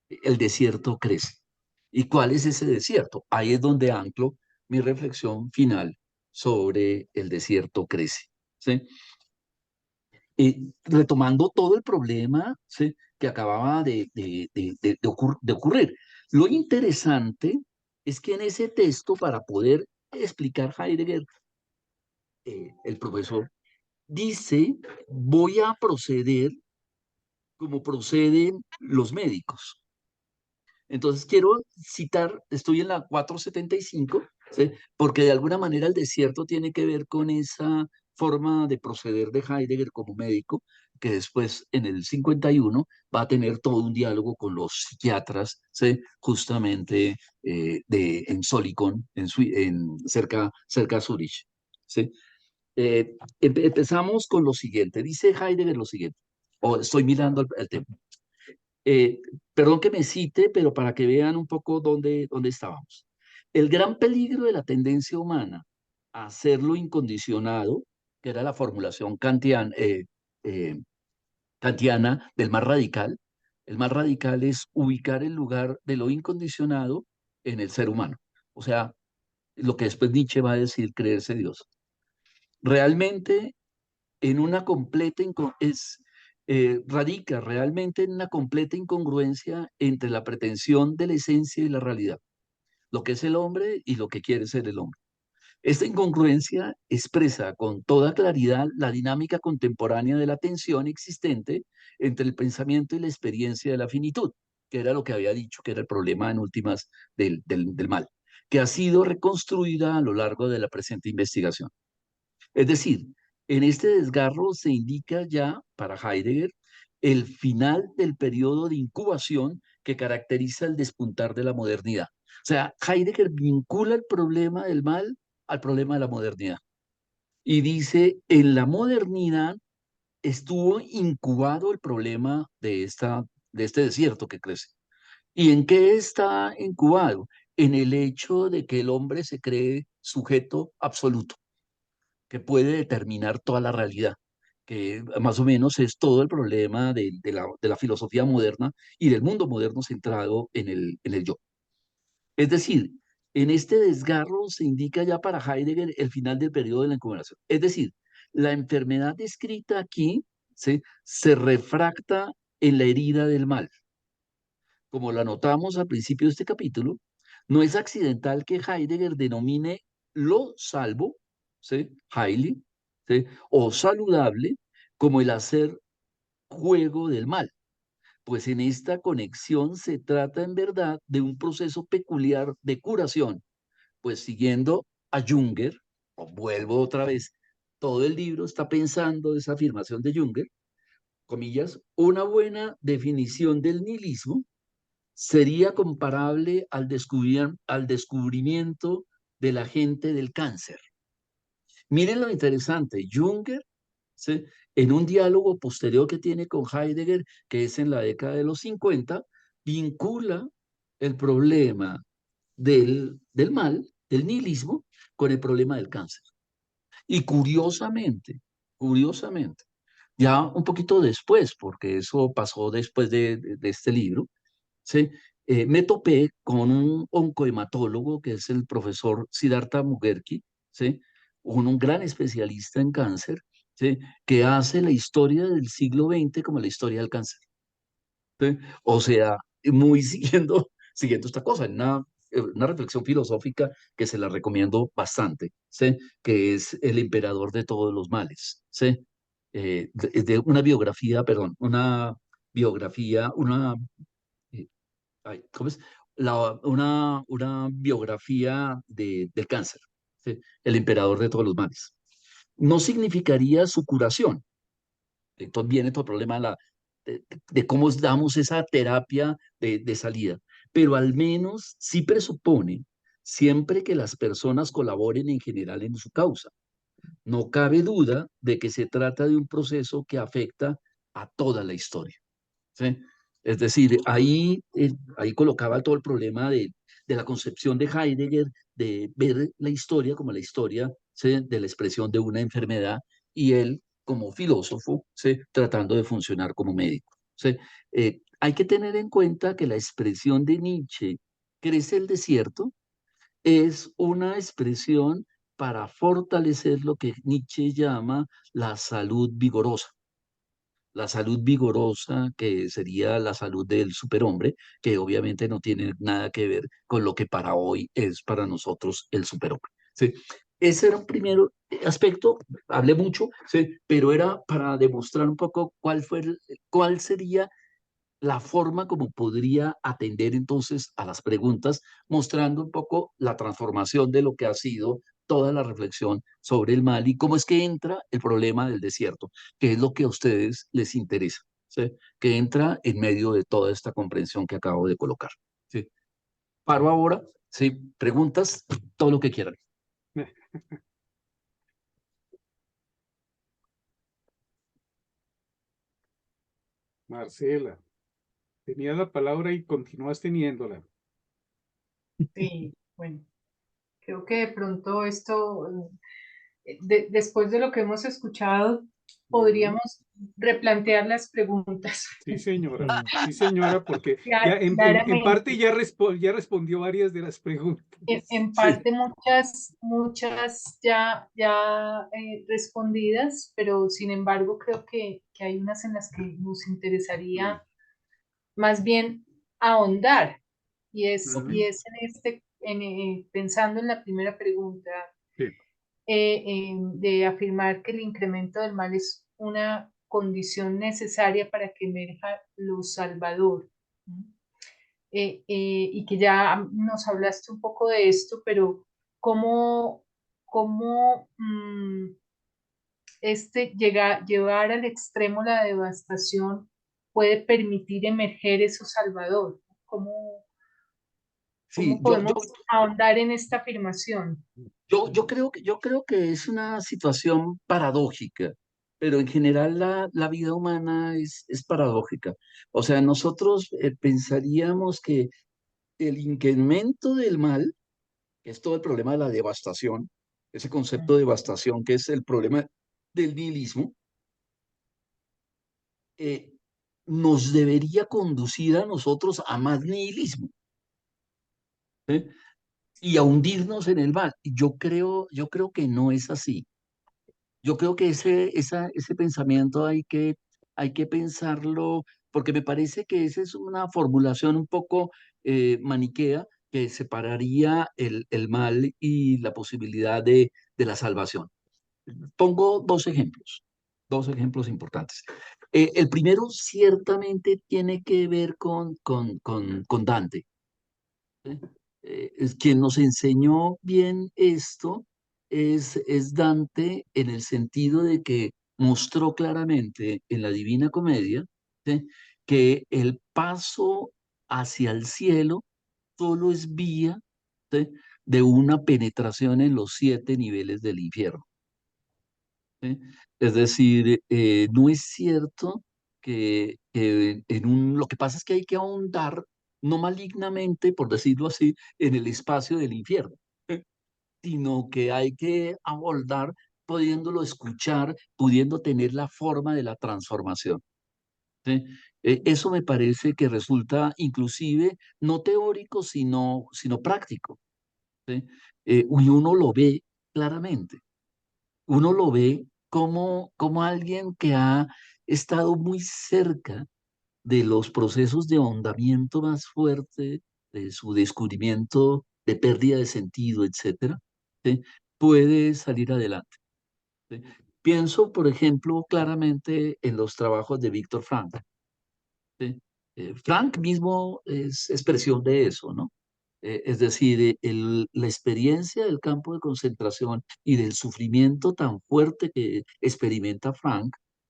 El desierto crece. ¿Y cuál es ese desierto? Ahí es donde anclo mi reflexión final sobre el desierto crece, ¿sí? Retomando todo el problema, ¿sí?, que acababa de ocurrir. Lo interesante es que en ese texto, para poder explicar Heidegger, el profesor dice: voy a proceder como proceden los médicos. Entonces quiero citar, estoy en la 475, ¿sí?, porque de alguna manera el desierto tiene que ver con esa forma de proceder de Heidegger como médico, que después en el 51 va a tener todo un diálogo con los psiquiatras, ¿sí?, justamente en Solikon, cerca de Zurich, ¿sí? Empezamos con lo siguiente. Dice Heidegger lo siguiente, o estoy mirando el tema. Eh, Perdón que me cite, pero para que vean un poco dónde estábamos. El gran peligro de la tendencia humana a hacerlo incondicionado, que era la formulación eh, kantiana del más radical, el más radical es ubicar el lugar de lo incondicionado en el ser humano. O sea, lo que después Nietzsche va a decir, creerse Dios. Realmente en una radica realmente en una completa incongruencia entre la pretensión de la esencia y la realidad, lo que es el hombre y lo que quiere ser el hombre. Esta incongruencia expresa con toda claridad la dinámica contemporánea de la tensión existente entre el pensamiento y la experiencia de la finitud, que era lo que había dicho que era el problema en últimas del mal, que ha sido reconstruida a lo largo de la presente investigación. Es decir, en este desgarro se indica ya para Heidegger el final del periodo de incubación que caracteriza el despuntar de la modernidad. O sea, Heidegger vincula el problema del mal al problema de la modernidad. Y dice, en la modernidad estuvo incubado el problema de este desierto que crece. ¿Y en qué está incubado? En el hecho de que el hombre se cree sujeto absoluto, que puede determinar toda la realidad, que más o menos es todo el problema de la filosofía moderna y del mundo moderno centrado en el yo. Es decir, en este desgarro se indica ya para Heidegger el final del periodo de la incubación. Es decir, la enfermedad descrita aquí, ¿sí?, se refracta en la herida del mal. Como lo anotamos al principio de este capítulo, no es accidental que Heidegger denomine lo salvo, ¿sí?, Heili, ¿sí?, o saludable como el hacer juego del mal, pues en esta conexión se trata en verdad de un proceso peculiar de curación, pues siguiendo a Junger, o vuelvo otra vez, todo el libro está pensando esa afirmación de Junger, comillas, una buena definición del nihilismo sería comparable al descubrimiento del agente del cáncer. Miren lo interesante, Junger, ¿sí?, en un diálogo posterior que tiene con Heidegger, que es en la década de los 50, vincula el problema del mal, del nihilismo, con el problema del cáncer. Y curiosamente, ya un poquito después, porque eso pasó después de este libro, ¿sí?, me topé con un oncohematólogo que es el profesor Siddhartha Mukherjee, ¿sí?, un gran especialista en cáncer, ¿sí?, que hace la historia del siglo XX como la historia del cáncer. ¿Sí? O sea, muy siguiendo esta cosa, una reflexión filosófica que se la recomiendo bastante, ¿sí?, que es El emperador de todos los males, ¿sí? De una biografía, perdón, eh, ¿cómo es? Una biografía del cáncer, ¿sí? El emperador de todos los males. No significaría su curación. Entonces viene todo el problema de cómo damos esa terapia de salida, pero al menos sí presupone siempre que las personas colaboren en general en su causa. No cabe duda de que se trata de un proceso que afecta a toda la historia, ¿sí? Es decir, ahí colocaba todo el problema de la concepción de Heidegger, de ver la historia como la historia, ¿sí?, de la expresión de una enfermedad, y él como filósofo, ¿sí?, tratando de funcionar como médico, ¿sí? Hay que tener en cuenta que la expresión de Nietzsche, crece el desierto, es una expresión para fortalecer lo que Nietzsche llama la salud vigorosa. La salud vigorosa, que sería la salud del superhombre, que obviamente no tiene nada que ver con lo que para hoy es para nosotros el superhombre, ¿sí? Ese era un primer aspecto, hablé mucho, ¿sí?, pero era para demostrar un poco cuál sería la forma como podría atender entonces a las preguntas, mostrando un poco la transformación de lo que ha sido toda la reflexión sobre el mal y cómo es que entra el problema del desierto, que es lo que a ustedes les interesa, ¿sí?, que entra en medio de toda esta comprensión que acabo de colocar, ¿sí? Paro ahora, ¿sí?, preguntas, todo lo que quieran. Marcela, tenías la palabra y continúas teniéndola. Sí, bueno, creo que de pronto esto, después de lo que hemos escuchado, Ujú. podríamos replantear las preguntas. Sí, señora, porque ya en parte Claramente. ya respondió varias de las preguntas. En Sí. parte muchas ya respondidas, pero sin embargo creo que hay unas en las que nos Mm, interesaría más bien ahondar, Ok. y ujú, es pensando en la primera pregunta, sí, de afirmar que el incremento del mal es una condición necesaria para que emerja lo salvador. ¿No? Y que ya nos hablaste un poco de esto, pero cómo llevar al extremo la devastación puede permitir emerger eso salvador. ¿Cómo, Sí, cómo podemos ahondar en esta afirmación? yo creo que es una situación paradójica, pero en general la vida humana es paradójica. O sea, nosotros pensaríamos que el incremento del mal, que es todo el problema de la devastación, ese concepto de devastación que es el problema del nihilismo, eh, nos debería conducir a nosotros a más nihilismo, ¿eh? Y a hundirnos en el mal. Y yo creo que no es así. Yo creo que ese pensamiento hay que pensarlo, porque me parece que esa es una formulación un poco maniquea que separaría el mal y la posibilidad de la salvación. Pongo dos ejemplos importantes. El primero ciertamente tiene que ver con Dante. ¿Eh? Es quien nos enseñó bien esto es Dante en el sentido de que mostró claramente en la Divina Comedia, ¿sí?, que el paso hacia el cielo solo es vía, ¿sí?, de una penetración en los 7 niveles del infierno. ¿Sí? Es decir, no es cierto que lo que pasa es que hay que ahondar, no malignamente, por decirlo así, en el espacio del infierno, sino que hay que abordar pudiéndolo escuchar, pudiendo tener la forma de la transformación. ¿Sí? Eso me parece que resulta inclusive no teórico, sino práctico. ¿Sí? Y uno lo ve claramente. Uno lo ve como alguien que ha estado muy cerca de los procesos de ahondamiento más fuerte, de su descubrimiento de pérdida de sentido, etcétera, ¿sí?, puede salir adelante. ¿Sí? Pienso, por ejemplo, claramente en los trabajos de Víctor Frank. ¿Sí? Frank mismo es expresión de eso, ¿no? Es decir, la experiencia del campo de concentración y del sufrimiento tan fuerte que experimenta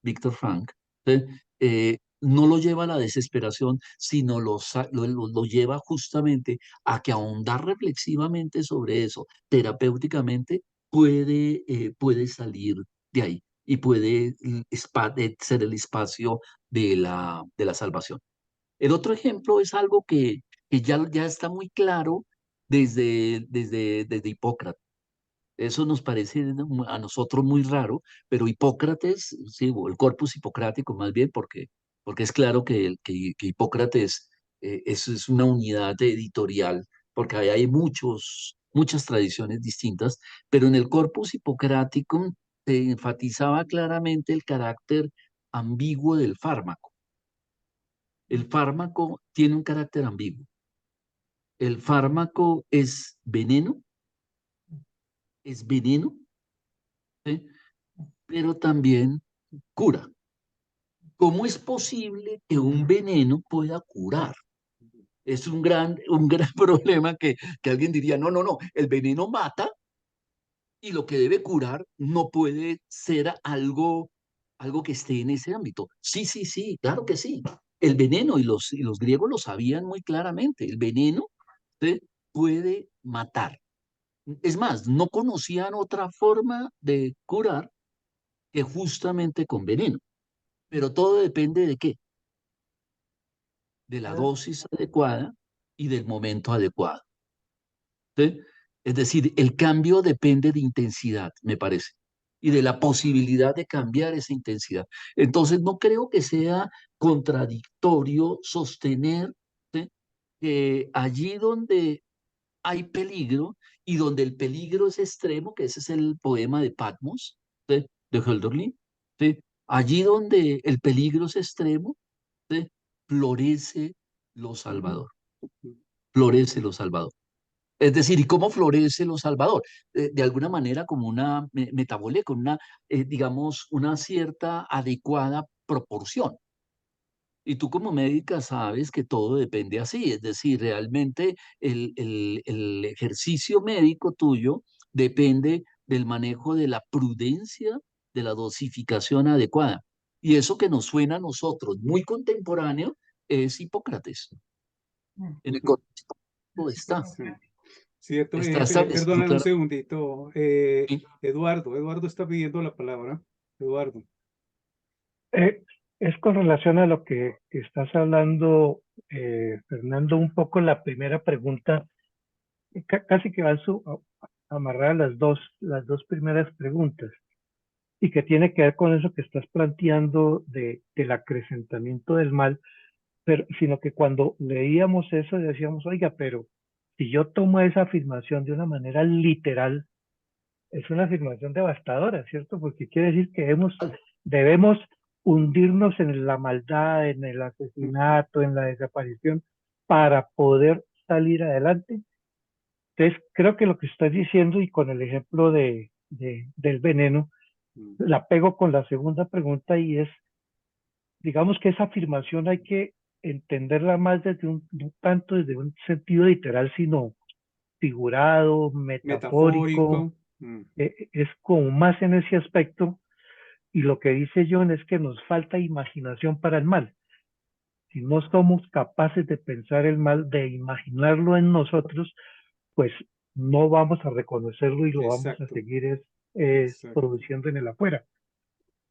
Víctor Frank, ¿sí?, no lo lleva a la desesperación, sino lo lleva justamente a que ahondar reflexivamente sobre eso, terapéuticamente, puede salir de ahí y puede ser el espacio de la salvación. El otro ejemplo es algo que ya está muy claro desde Hipócrates. Eso nos parece a nosotros muy raro, pero Hipócrates, sí, o el corpus hipocrático más bien, porque es claro que Hipócrates es una unidad editorial, porque ahí hay muchas tradiciones distintas, pero en el corpus hipocrático se enfatizaba claramente el carácter ambiguo del fármaco. El fármaco tiene un carácter ambiguo. El fármaco es veneno, ¿sí?, pero también cura. ¿Cómo es posible que un veneno pueda curar? Es un gran problema que alguien diría, no, no, no, el veneno mata y lo que debe curar no puede ser algo que esté en ese ámbito. Sí, sí, sí, claro que sí. El veneno, y los griegos lo sabían muy claramente, el veneno, ¿sí?, puede matar. Es más, no conocían otra forma de curar que justamente con veneno. Pero todo depende de qué, de la dosis adecuada y del momento adecuado. ¿Sí? Es decir, el cambio depende de intensidad, me parece, y de la posibilidad de cambiar esa intensidad. Entonces, no creo que sea contradictorio sostener, ¿sí?, que allí donde hay peligro y donde el peligro es extremo, que ese es el poema de Patmos, ¿sí?, de Hölderlin, ¿sí?, allí donde el peligro es extremo, ¿sí?, florece lo salvador, florece lo salvador. Es decir, ¿y cómo florece lo salvador? De alguna manera como una metabolía, con una, digamos, una cierta adecuada proporción. Y tú como médica sabes que todo depende así, es decir, realmente el ejercicio médico tuyo depende del manejo de la prudencia, de la dosificación adecuada. Y eso que nos suena a nosotros muy contemporáneo es Hipócrates. En el contexto está, Sí. Cierto, está esta perdóname un estructura. segundito. Sí. Eduardo está pidiendo la palabra. Eduardo. Es con relación a lo que estás hablando, Fernando, un poco la primera pregunta, casi que va amarrar a las dos primeras preguntas, y que tiene que ver con eso que estás planteando del acrecentamiento del mal, pero, sino que cuando leíamos eso decíamos, oiga, pero si yo tomo esa afirmación de una manera literal, es una afirmación devastadora, ¿cierto? Porque quiere decir que debemos hundirnos en la maldad, en el asesinato, en la desaparición, para poder salir adelante. Entonces, creo que lo que estás diciendo y con el ejemplo del veneno, la pego con la segunda pregunta y es, digamos que esa afirmación hay que entenderla más desde no tanto desde un sentido literal, sino figurado, metafórico, Metafórico. es como más en ese aspecto. Y lo que dice John es que nos falta imaginación para el mal. Si no somos capaces de pensar el mal, de imaginarlo en nosotros, pues no vamos a reconocerlo y lo vamos a Exacto, seguir exacto. produciendo en el afuera.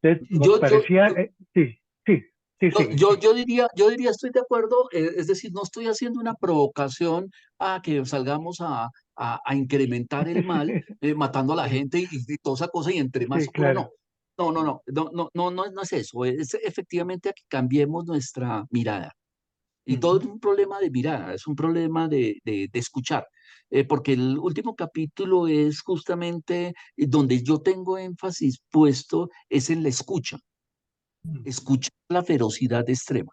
Entonces, nos Yo, yo, parecía, yo, sí, sí, sí, sigue, sí. yo diría, estoy de acuerdo, es decir, no estoy haciendo una provocación a que salgamos a incrementar el mal, matando a la gente y toda esa cosa, y entre más Sí, ocurra, claro. no. No es eso, es efectivamente a que cambiemos nuestra mirada. Y todo es un problema de mirada, es un problema de escuchar. Porque el último capítulo es justamente donde yo tengo énfasis puesto, es en la escucha, escuchar la ferocidad extrema.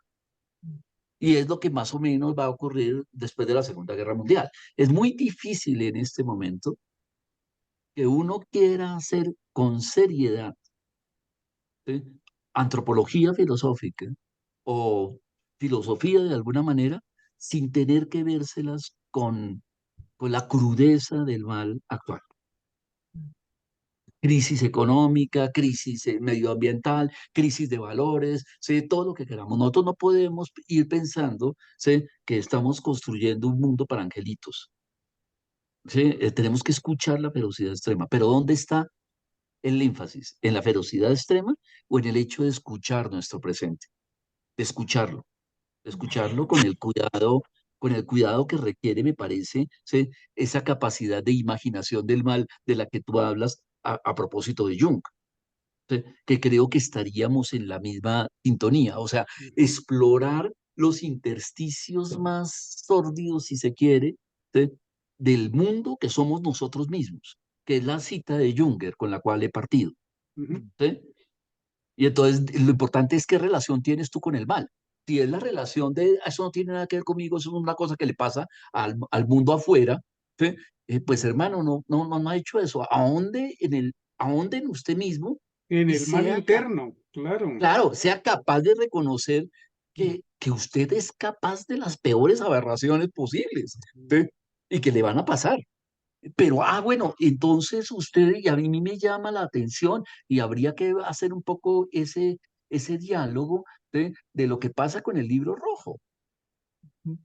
Y es lo que más o menos va a ocurrir después de la Segunda Guerra Mundial. Es muy difícil en este momento que uno quiera hacer con seriedad, ¿sí?, antropología filosófica o filosofía de alguna manera, sin tener que vérselas con la crudeza del mal actual. Crisis económica, crisis medioambiental, crisis de valores, ¿sí?, todo lo que queramos. Nosotros no podemos ir pensando, ¿sí?, que estamos construyendo un mundo para angelitos. ¿Sí? Tenemos que escuchar la ferocidad extrema. Pero ¿dónde está el énfasis? ¿En la ferocidad extrema o en el hecho de escuchar nuestro presente? De escucharlo con el cuidado que requiere, me parece, ¿sí?, esa capacidad de imaginación del mal de la que tú hablas a propósito de Jung, ¿sí?, que creo que estaríamos en la misma sintonía, o sea, explorar los intersticios más sórdidos, si se quiere, ¿sí?, del mundo que somos nosotros mismos, que es la cita de Junger con la cual he partido, ¿sí? Y entonces lo importante es qué relación tienes tú con el mal. Si es la relación de, eso no tiene nada que ver conmigo, eso es una cosa que le pasa al mundo afuera, ¿sí?, pues hermano, no ha hecho eso. ¿A dónde en usted mismo En y el mal sea, interno, claro. claro, sea capaz de reconocer que usted es capaz de las peores aberraciones posibles, ¿sí?, y que le van a pasar? Pero, bueno, entonces usted, y a mí me llama la atención, y habría que hacer un poco ese diálogo de lo que pasa con el libro rojo,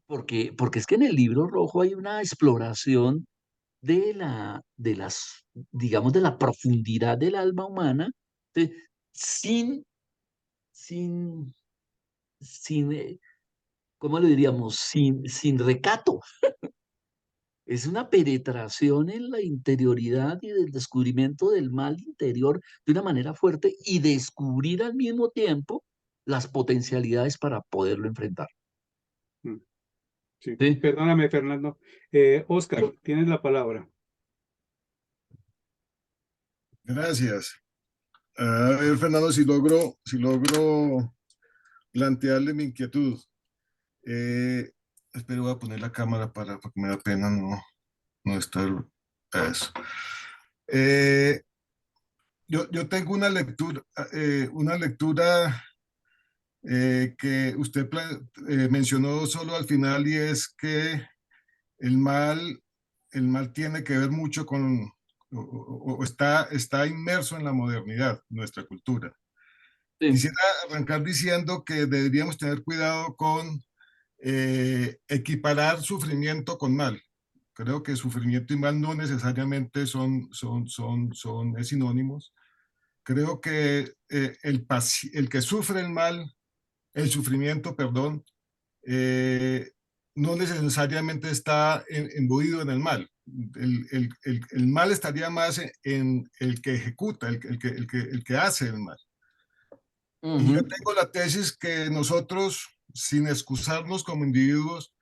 porque es que en el libro rojo hay una exploración digamos, de la profundidad del alma humana, ¿sí?, sin, sin, sin, ¿cómo lo diríamos? Sin recato. Es una penetración en la interioridad y del descubrimiento del mal interior de una manera fuerte y descubrir al mismo tiempo las potencialidades para poderlo enfrentar. Mm, sí. ¿Sí? Perdóname, Fernando. Oscar, tienes la palabra. Gracias. A ver, Fernando, si logro plantearle mi inquietud. Espero, voy a poner la cámara porque me da pena no estar. Eso. Eh, yo tengo una lectura que usted mencionó solo al final, y es que el mal, el mal tiene que ver mucho o está inmerso en la modernidad, nuestra cultura. Sí. Quisiera arrancar diciendo que deberíamos tener cuidado con equiparar sufrimiento con mal. Creo que sufrimiento y mal no necesariamente son sinónimos. Creo que el que sufre el mal, el sufrimiento, perdón, eh, no necesariamente está imbuido en el mal. El mal estaría más en el que ejecuta, el que hace el mal. Y yo Ujú. tengo la tesis que nosotros, sin excusarnos como individuos,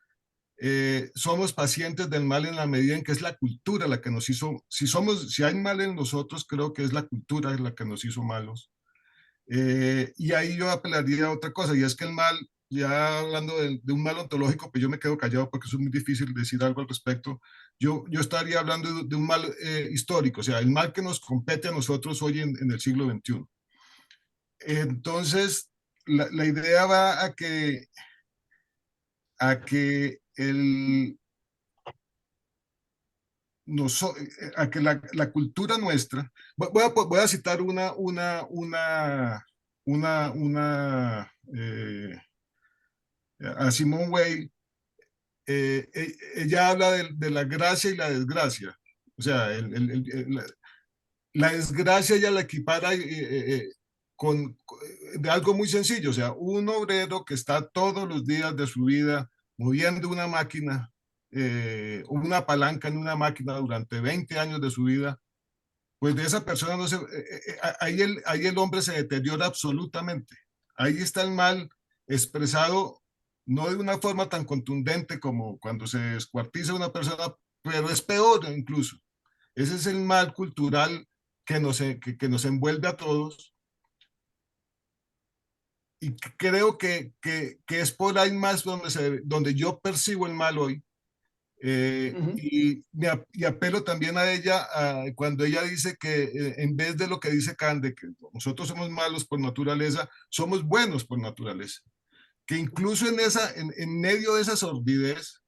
somos pacientes del mal en la medida en que es la cultura la que nos hizo, si hay mal en nosotros, creo que es la cultura la que nos hizo malos. Y ahí yo apelaría a otra cosa, y es que el mal, ya hablando de un mal ontológico, pues yo me quedo callado porque es muy difícil decir algo al respecto. Yo estaría hablando de un mal histórico, o sea, el mal que nos compete a nosotros hoy en el siglo XXI. Entonces, la idea va a que a que la cultura nuestra, voy a citar a Simone Weil. Ella habla de la gracia y la desgracia. O sea, la desgracia ella la equipara de algo muy sencillo. O sea, un obrero que está todos los días de su vida moviendo una máquina, una palanca en una máquina durante 20 años de su vida, pues de esa persona no se, ahí el hombre se deteriora absolutamente. Ahí está el mal expresado, no de una forma tan contundente como cuando se descuartiza a una persona, pero es peor incluso. Ese es el mal cultural que nos envuelve a todos, y creo que es por ahí más donde yo percibo el mal hoy. Ujú. Y apelo también a ella cuando ella dice que en vez de lo que dice Kant, de que nosotros somos malos por naturaleza, somos buenos por naturaleza. Que incluso en medio de esa sordidez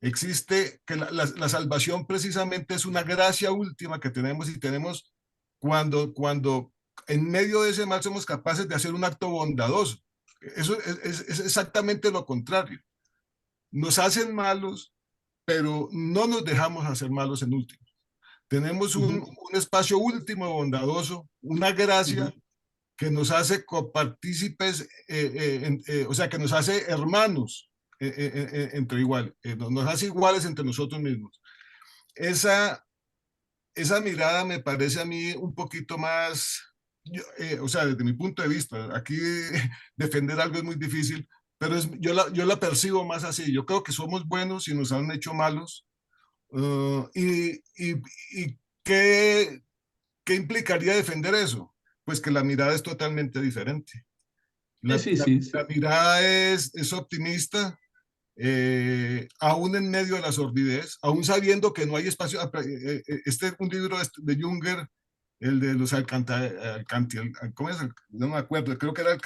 existe que la salvación precisamente es una gracia última que tenemos, y tenemos cuando en medio de ese mal somos capaces de hacer un acto bondadoso. Eso es exactamente lo contrario. Nos hacen malos, pero no nos dejamos hacer malos en último. Tenemos Ujú. un espacio último bondadoso, una gracia Ujú. que nos hace copartícipes, o sea, que nos hace hermanos entre iguales, nos hace iguales entre nosotros mismos. Esa, esa mirada me parece a mí un poquito más, o sea, desde mi punto de vista, aquí defender algo es muy difícil, pero yo la percibo más así. Yo creo que somos buenos y nos han hecho malos. ¿Y qué implicaría defender eso? Pues que la mirada es totalmente diferente. Sí, sí, sí, La sí. mirada es optimista, aún en medio de la sordidez, aún sabiendo que no hay espacio. Este es un libro de Junger, el de los ¿cómo es? No me acuerdo, creo que era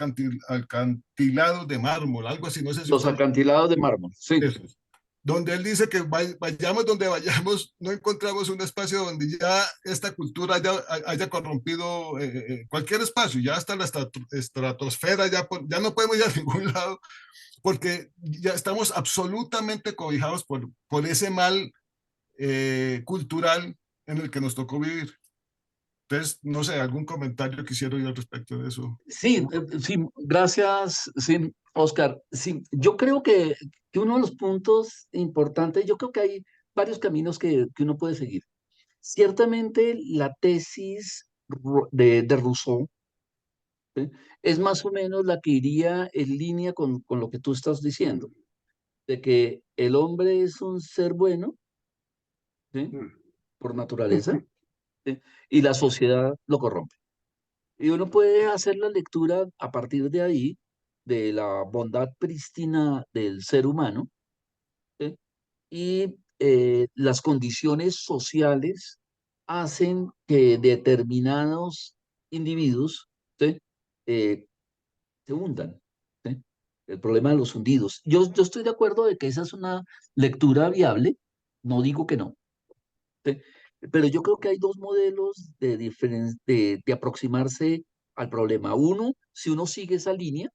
alcantilados de mármol, algo así, no sé si Los usted acantilados de mármol, sí. eso, donde él dice que vayamos donde vayamos, no encontramos un espacio donde ya esta cultura haya corrompido cualquier espacio, ya hasta la estratosfera, ya no podemos ir a ningún lado, porque ya estamos absolutamente cobijados por ese mal cultural en el que nos tocó vivir. Entonces, no sé, algún comentario quisiera oír al respecto de eso. Sí, sí, gracias, sí, Oscar. Sí, yo creo que uno de los puntos importantes, yo creo que hay varios caminos que uno puede seguir. Ciertamente la tesis de Rousseau, ¿sí? Es más o menos la que iría en línea con lo que tú estás diciendo, de que el hombre es un ser bueno, ¿sí? Mm. Por naturaleza, ¿sí? Y la sociedad lo corrompe. Y uno puede hacer la lectura a partir de ahí, de la bondad prístina del ser humano, ¿sí? Y las condiciones sociales hacen que determinados individuos, ¿sí? eh, se hundan, ¿sí? El problema de los hundidos. Yo estoy de acuerdo de que esa es una lectura viable, no digo que no, ¿sí? Pero yo creo que hay dos modelos de aproximarse al problema. Uno, si uno sigue esa línea,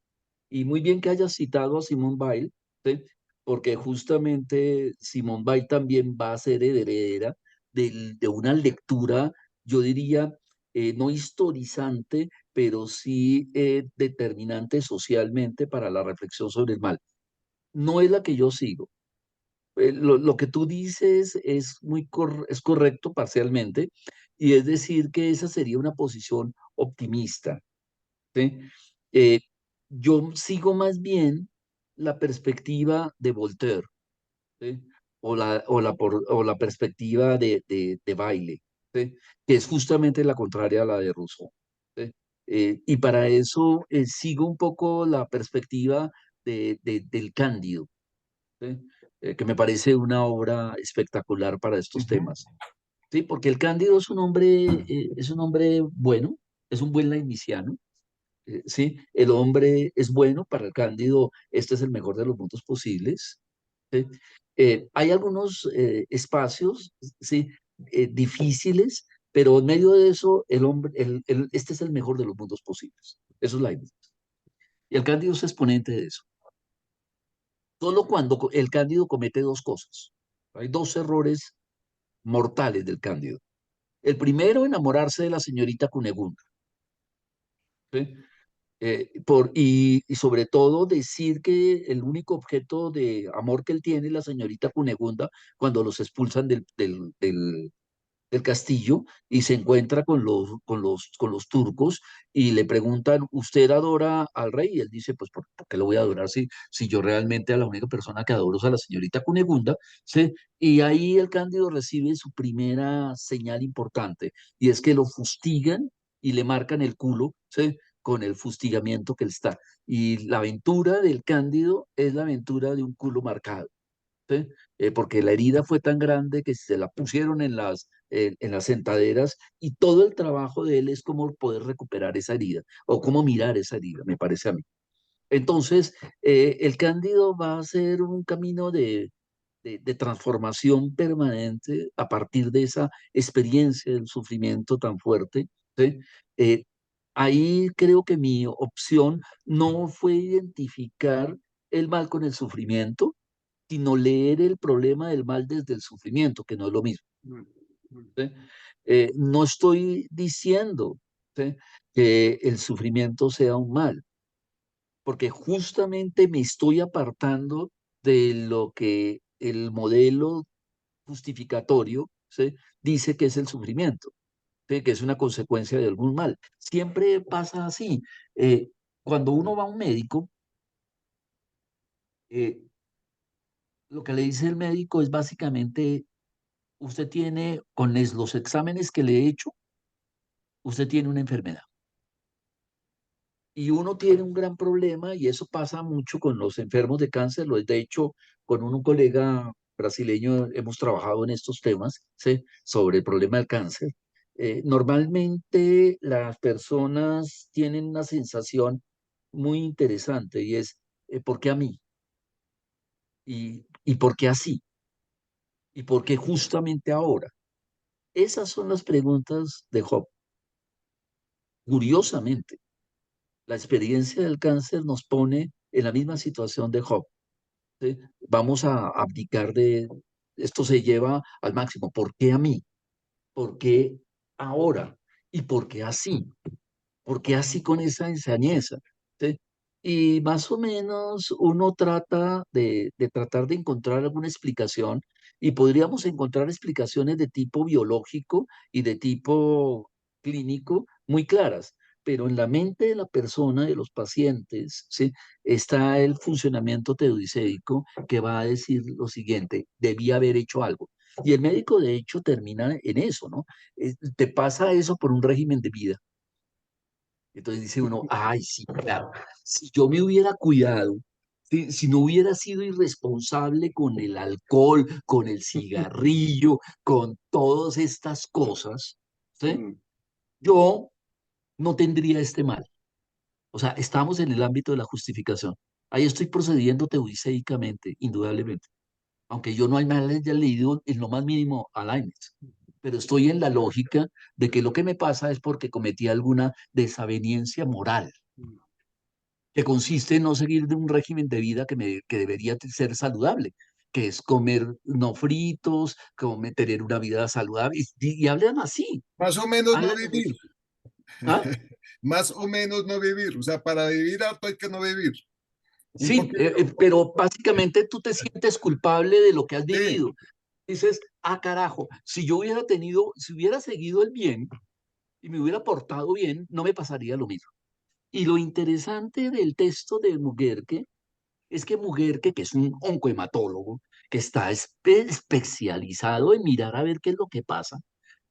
y muy bien que hayas citado a Simone Weil, ¿sí? Porque justamente Simone Weil también va a ser heredera de una lectura, yo diría, no historizante, pero sí determinante socialmente para la reflexión sobre el mal. No es la que yo sigo. Lo que tú dices es es correcto parcialmente, y es decir que esa sería una posición optimista, ¿sí? Eh, yo sigo más bien la perspectiva de Voltaire, ¿sí? O la perspectiva de Baile, ¿sí? Que es justamente la contraria a la de Rousseau, ¿sí? Y para eso sigo un poco la perspectiva del Cándido, ¿sí? Que me parece una obra espectacular para estos temas, ¿sí? Porque el Cándido es un hombre bueno, es un buen lainiciano, ¿sí? El hombre es bueno para el Cándido, este es el mejor de los mundos posibles, ¿sí? Hay algunos espacios, ¿sí? Difíciles, pero en medio de eso, el hombre, este es el mejor de los mundos posibles. Eso es la idea. Y el Cándido es exponente de eso. Solo cuando el Cándido comete dos cosas. Hay dos errores mortales del Cándido. El primero, enamorarse de la señorita Cunegunda, ¿sí? Y sobre todo decir que el único objeto de amor que él tiene es la señorita Cunegunda cuando los expulsan del castillo y se encuentra con los turcos y le preguntan, ¿usted adora al rey? Y él dice, pues, ¿por qué lo voy a adorar si yo realmente a la única persona que adoro es a la señorita Cunegunda? ¿Sí? Y ahí el Cándido recibe su primera señal importante, y es que lo fustigan y le marcan el culo, ¿sí? Con el fustigamiento que él está. Y la aventura del Cándido es la aventura de un culo marcado, ¿sí? Porque la herida fue tan grande que se la pusieron en las sentaderas, y todo el trabajo de él es cómo poder recuperar esa herida o cómo mirar esa herida, me parece a mí. Entonces, el Cándido va a ser un camino de transformación permanente a partir de esa experiencia del sufrimiento tan fuerte, ¿sí? Eh, Ahí creo que mi opción no fue identificar el mal con el sufrimiento, sino leer el problema del mal desde el sufrimiento, que no es lo mismo, ¿sí? No estoy diciendo, ¿sí?, que el sufrimiento sea un mal, porque justamente me estoy apartando de lo que el modelo justificatorio, ¿sí?, dice que es el sufrimiento, ¿sí?, que es una consecuencia de algún mal. Siempre pasa así. Cuando uno va a un médico, eh, lo que le dice el médico es básicamente: usted tiene, con los exámenes que le he hecho, usted tiene una enfermedad. Y uno tiene un gran problema, y eso pasa mucho con los enfermos de cáncer. De hecho, con un colega brasileño hemos trabajado en estos temas, ¿sí?, sobre el problema del cáncer. Normalmente las personas tienen una sensación muy interesante, y es, ¿por qué a mí? ¿Y por qué así? ¿Y por qué justamente ahora? Esas son las preguntas de Job. Curiosamente, la experiencia del cáncer nos pone en la misma situación de Job, ¿sí? Vamos a abdicar de esto, se lleva al máximo. ¿Por qué a mí? ¿Por qué ahora? ¿Y por qué así? ¿Por qué así con esa ensañeza? ¿Sí? Y más o menos uno trata de tratar de encontrar alguna explicación, y podríamos encontrar explicaciones de tipo biológico y de tipo clínico muy claras, pero en la mente de la persona, de los pacientes, ¿sí?, está el funcionamiento teodiceico, que va a decir lo siguiente: debía haber hecho algo. Y el médico, de hecho, termina en eso, ¿no? Te pasa eso por un régimen de vida. Entonces dice uno, ay, sí, claro, si yo me hubiera cuidado, si no hubiera sido irresponsable con el alcohol, con el cigarrillo, con todas estas cosas, ¿sí?, yo no tendría este mal. O sea, estamos en el ámbito de la justificación. Ahí estoy procediendo teodiceicamente, indudablemente, aunque yo no haya leído en lo más mínimo a Leibniz. pero estoy en la lógica de que lo que me pasa es porque cometí alguna desaveniencia moral, que consiste en no seguir de un régimen de vida que debería ser saludable, que es comer no fritos, tener una vida saludable, y hablan así. Más o menos no Hablan de vivir. eso. ¿Ah? Más o menos no vivir. O sea, para vivir harto hay que no vivir. Un Sí, poquito. pero básicamente tú te sientes culpable de lo que has Sí. vivido. Dices, ah, carajo, si yo hubiera tenido, si hubiera seguido el bien y me hubiera portado bien, no me pasaría lo mismo. Y lo interesante del texto de Muguerque es que Muguerque, que es un oncohematólogo, que está especializado en mirar a ver qué es lo que pasa,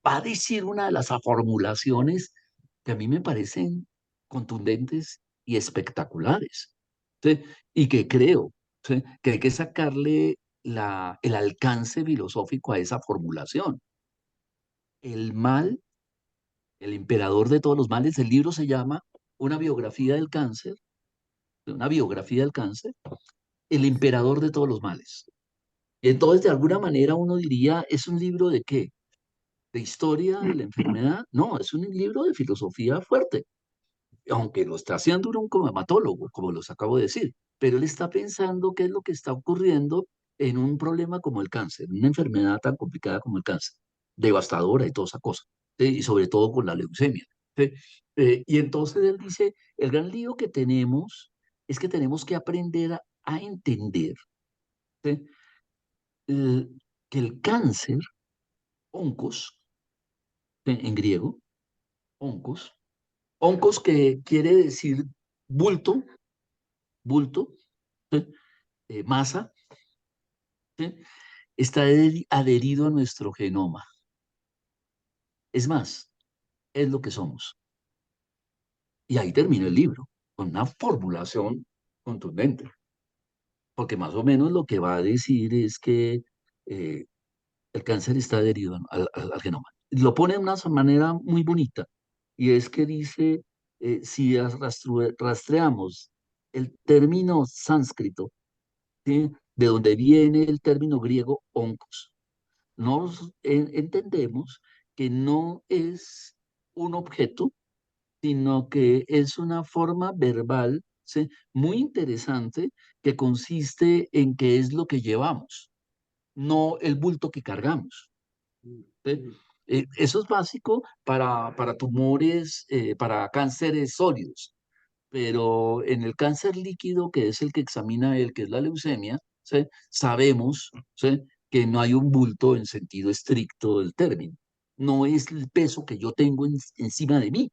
va a decir una de las formulaciones que a mí me parecen contundentes y espectaculares. ¿Sí? Y que creo, ¿sí?, que hay que sacarle el alcance filosófico a esa formulación. El mal, el emperador de todos los males, el libro se llama Una biografía del cáncer, una biografía del cáncer, el emperador de todos los males. Y entonces, de alguna manera, uno diría, ¿es un libro de qué? ¿De historia de la enfermedad? No, es un libro de filosofía fuerte, aunque lo está haciendo un hematólogo, como los acabo de decir, pero él está pensando qué es lo que está ocurriendo en un problema como el cáncer, una enfermedad tan complicada como el cáncer, devastadora y toda esa cosa, ¿sí? Y sobre todo con la leucemia, ¿sí? Y entonces él dice, el gran lío que tenemos es que tenemos que aprender a entender, ¿sí?, que el cáncer, oncos, en griego, oncos, oncos que quiere decir bulto, bulto, ¿sí?, masa, ¿sí?, está adherido a nuestro genoma. Es más, es lo que somos. Y ahí termina el libro, con una formulación contundente, porque más o menos lo que va a decir es que eh, el cáncer está adherido al genoma. Lo pone de una manera muy bonita, y es que dice, si rastreamos el término sánscrito, ¿sí?, de donde viene el término griego oncos, nos entendemos que no es un objeto, sino que es una forma verbal, ¿sí?, muy interesante, que consiste en qué es lo que llevamos, no el bulto que cargamos. ¿Sí? Eso es básico para tumores, para cánceres sólidos, pero en el cáncer líquido, que es el que examina él, que es la leucemia, ¿sí?, sabemos, ¿sí?, que no hay un bulto en sentido estricto del término. No es el peso que yo tengo encima de mí,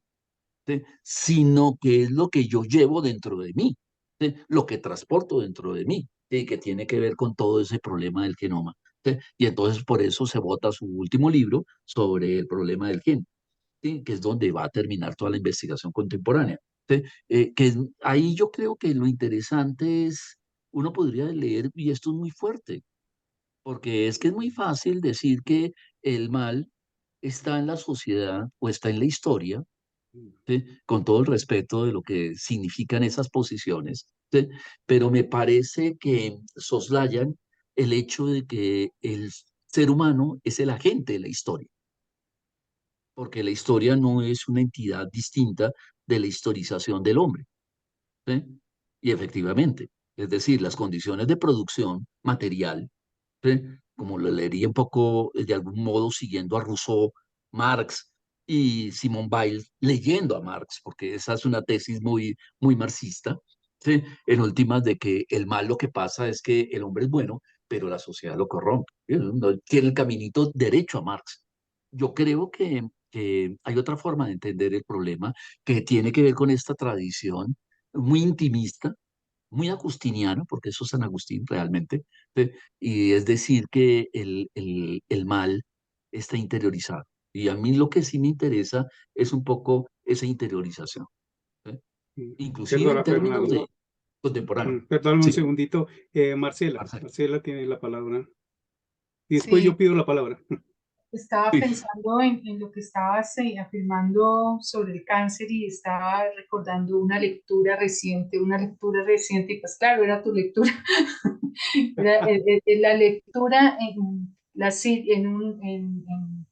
¿sí?, sino que es lo que yo llevo dentro de mí, ¿sí?, lo que transporto dentro de mí, ¿sí?, que tiene que ver con todo ese problema del genoma, ¿sí? Y entonces por eso se vota su último libro sobre el problema del gen, ¿sí?, que es donde va a terminar toda la investigación contemporánea, ¿sí? Ahí yo creo que lo interesante es, uno podría leer, y esto es muy fuerte, porque es que es muy fácil decir que el mal está en la sociedad o está en la historia, ¿sí?, con todo el respeto de lo que significan esas posiciones, ¿sí?, pero me parece que soslayan el hecho de que el ser humano es el agente de la historia, porque la historia no es una entidad distinta de la historización del hombre, ¿sí? Y efectivamente, es decir, las condiciones de producción material, ¿sí?, como lo leería un poco de algún modo siguiendo a Rousseau, Marx y Simone Weil, leyendo a Marx, porque esa es una tesis muy, muy marxista, ¿sí?, en últimas, de que el mal lo que pasa es que el hombre es bueno, pero la sociedad lo corrompe. No tiene el caminito derecho a Marx. Yo creo que hay otra forma de entender el problema que tiene que ver con esta tradición muy intimista, muy agustiniana, porque eso es San Agustín realmente, ¿sí?, y es decir, que el mal está interiorizado. Y a mí lo que sí me interesa es un poco esa interiorización, ¿sí?, inclusive en Perdona, términos Fernando. de contemporáneo. Perdóname un Sí, segundito. Marcela, Marcelo. Marcela tiene la palabra. Y después Sí, yo pido la palabra. estaba Sí. pensando en lo que estabas afirmando sobre el cáncer y estaba recordando una lectura reciente, y pues claro, era tu lectura. Era la lectura en, la, ci- en, un,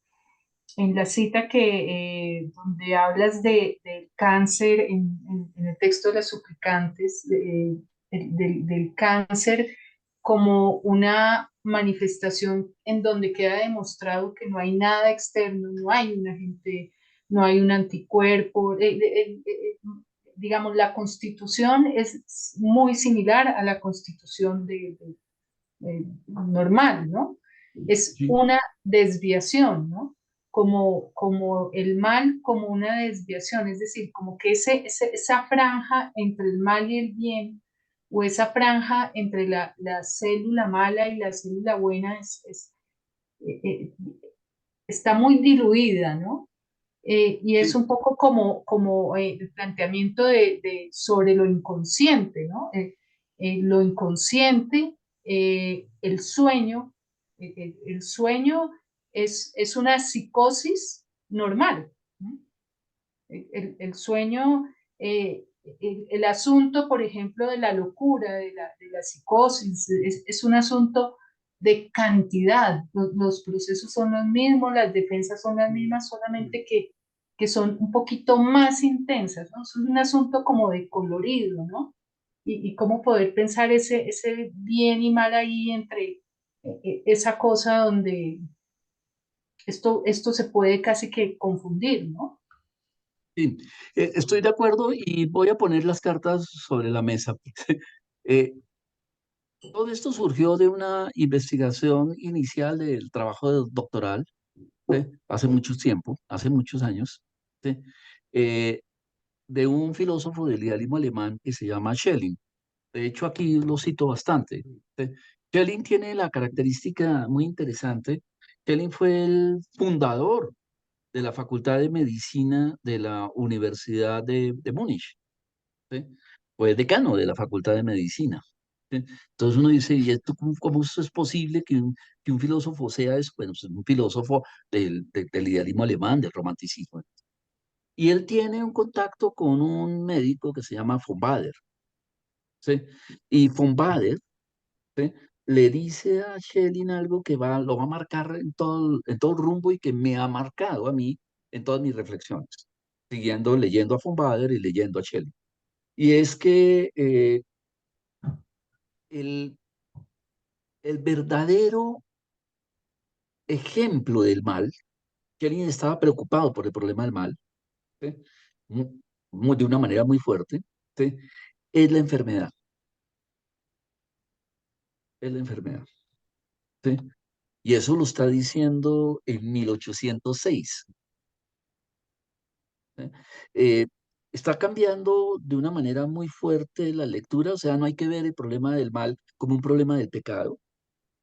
en la cita donde hablas del cáncer, en el texto de las suplicantes, del cáncer como una manifestación en donde queda demostrado que no hay nada externo, no hay un agente, no hay un anticuerpo. Digamos, la constitución es muy similar a la constitución normal, ¿no? Es Sí. una desviación, ¿no? Como el mal, como una desviación, es decir, como que esa franja entre el mal y el bien, o esa franja entre la célula mala y la célula buena eh, eh, está muy diluida, ¿no? Y es Sí. un poco como el planteamiento sobre lo inconsciente, ¿no? Lo inconsciente, el sueño, el sueño es una psicosis normal, ¿no? El sueño, el asunto, por ejemplo, de la locura, de la psicosis, es un asunto de cantidad. Los procesos son los mismos, las defensas son las mismas, solamente que son un poquito más intensas, ¿no? Es un asunto como de colorido, ¿no? Y cómo poder pensar ese bien y mal ahí entre esa cosa donde esto se puede casi que confundir, ¿no? Sí, estoy de acuerdo y voy a poner las cartas sobre la mesa. Eh, Todo esto surgió de una investigación inicial del trabajo doctoral, ¿sí? Hace mucho tiempo, hace muchos años, ¿sí? Eh, de un filósofo del idealismo alemán que se llama Schelling. De hecho, aquí lo cito bastante, ¿sí? Schelling tiene la característica muy interesante. Schelling fue el fundador de la Facultad de Medicina de la Universidad de Múnich, ¿sí? Fue decano de la Facultad de Medicina. ¿Sí? Entonces uno dice, ¿y esto cómo eso es posible que un filósofo sea eso? Bueno, pues, un filósofo del idealismo alemán, del romanticismo. Y él tiene un contacto con un médico que se llama von Bader, ¿sí? Y von Bader, ¿sí? Le dice a Schelling algo que lo va a marcar en todo el rumbo y que me ha marcado a mí en todas mis reflexiones, siguiendo leyendo a von Bader y leyendo a Schelling. Y es que el, el verdadero ejemplo del mal, que alguien estaba preocupado por el problema del mal, ¿sí? Mu- de una manera muy fuerte, ¿sí? Es la enfermedad, es la enfermedad, ¿sí? Y eso lo está diciendo en 1806. ¿Sí? Eh, Está cambiando de una manera muy fuerte la lectura, o sea, no hay que ver el problema del mal como un problema del pecado,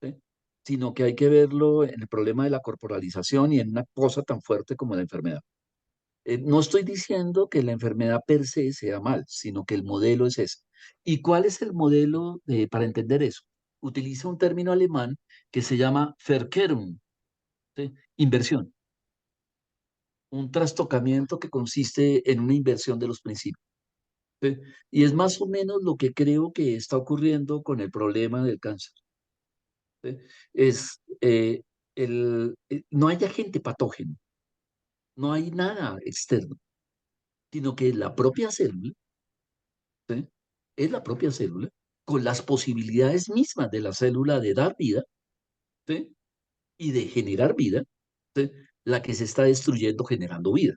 ¿sí? Sino que hay que verlo en el problema de la corporalización y en una cosa tan fuerte como la enfermedad. No estoy diciendo que la enfermedad per se sea mal, sino que el modelo es ese. ¿Y cuál es el modelo para entender eso? Utiliza un término alemán que se llama Verkehrung, ¿sí? Inversión, un trastocamiento que consiste en una inversión de los principios. ¿Sí? Y es más o menos lo que creo que está ocurriendo con el problema del cáncer. ¿Sí? Es, no hay agente patógeno, no hay nada externo, sino que la propia célula, ¿sí? Es la propia célula, con las posibilidades mismas de la célula de dar vida, ¿sí? Y de generar vida, ¿sí? La que se está destruyendo generando vida.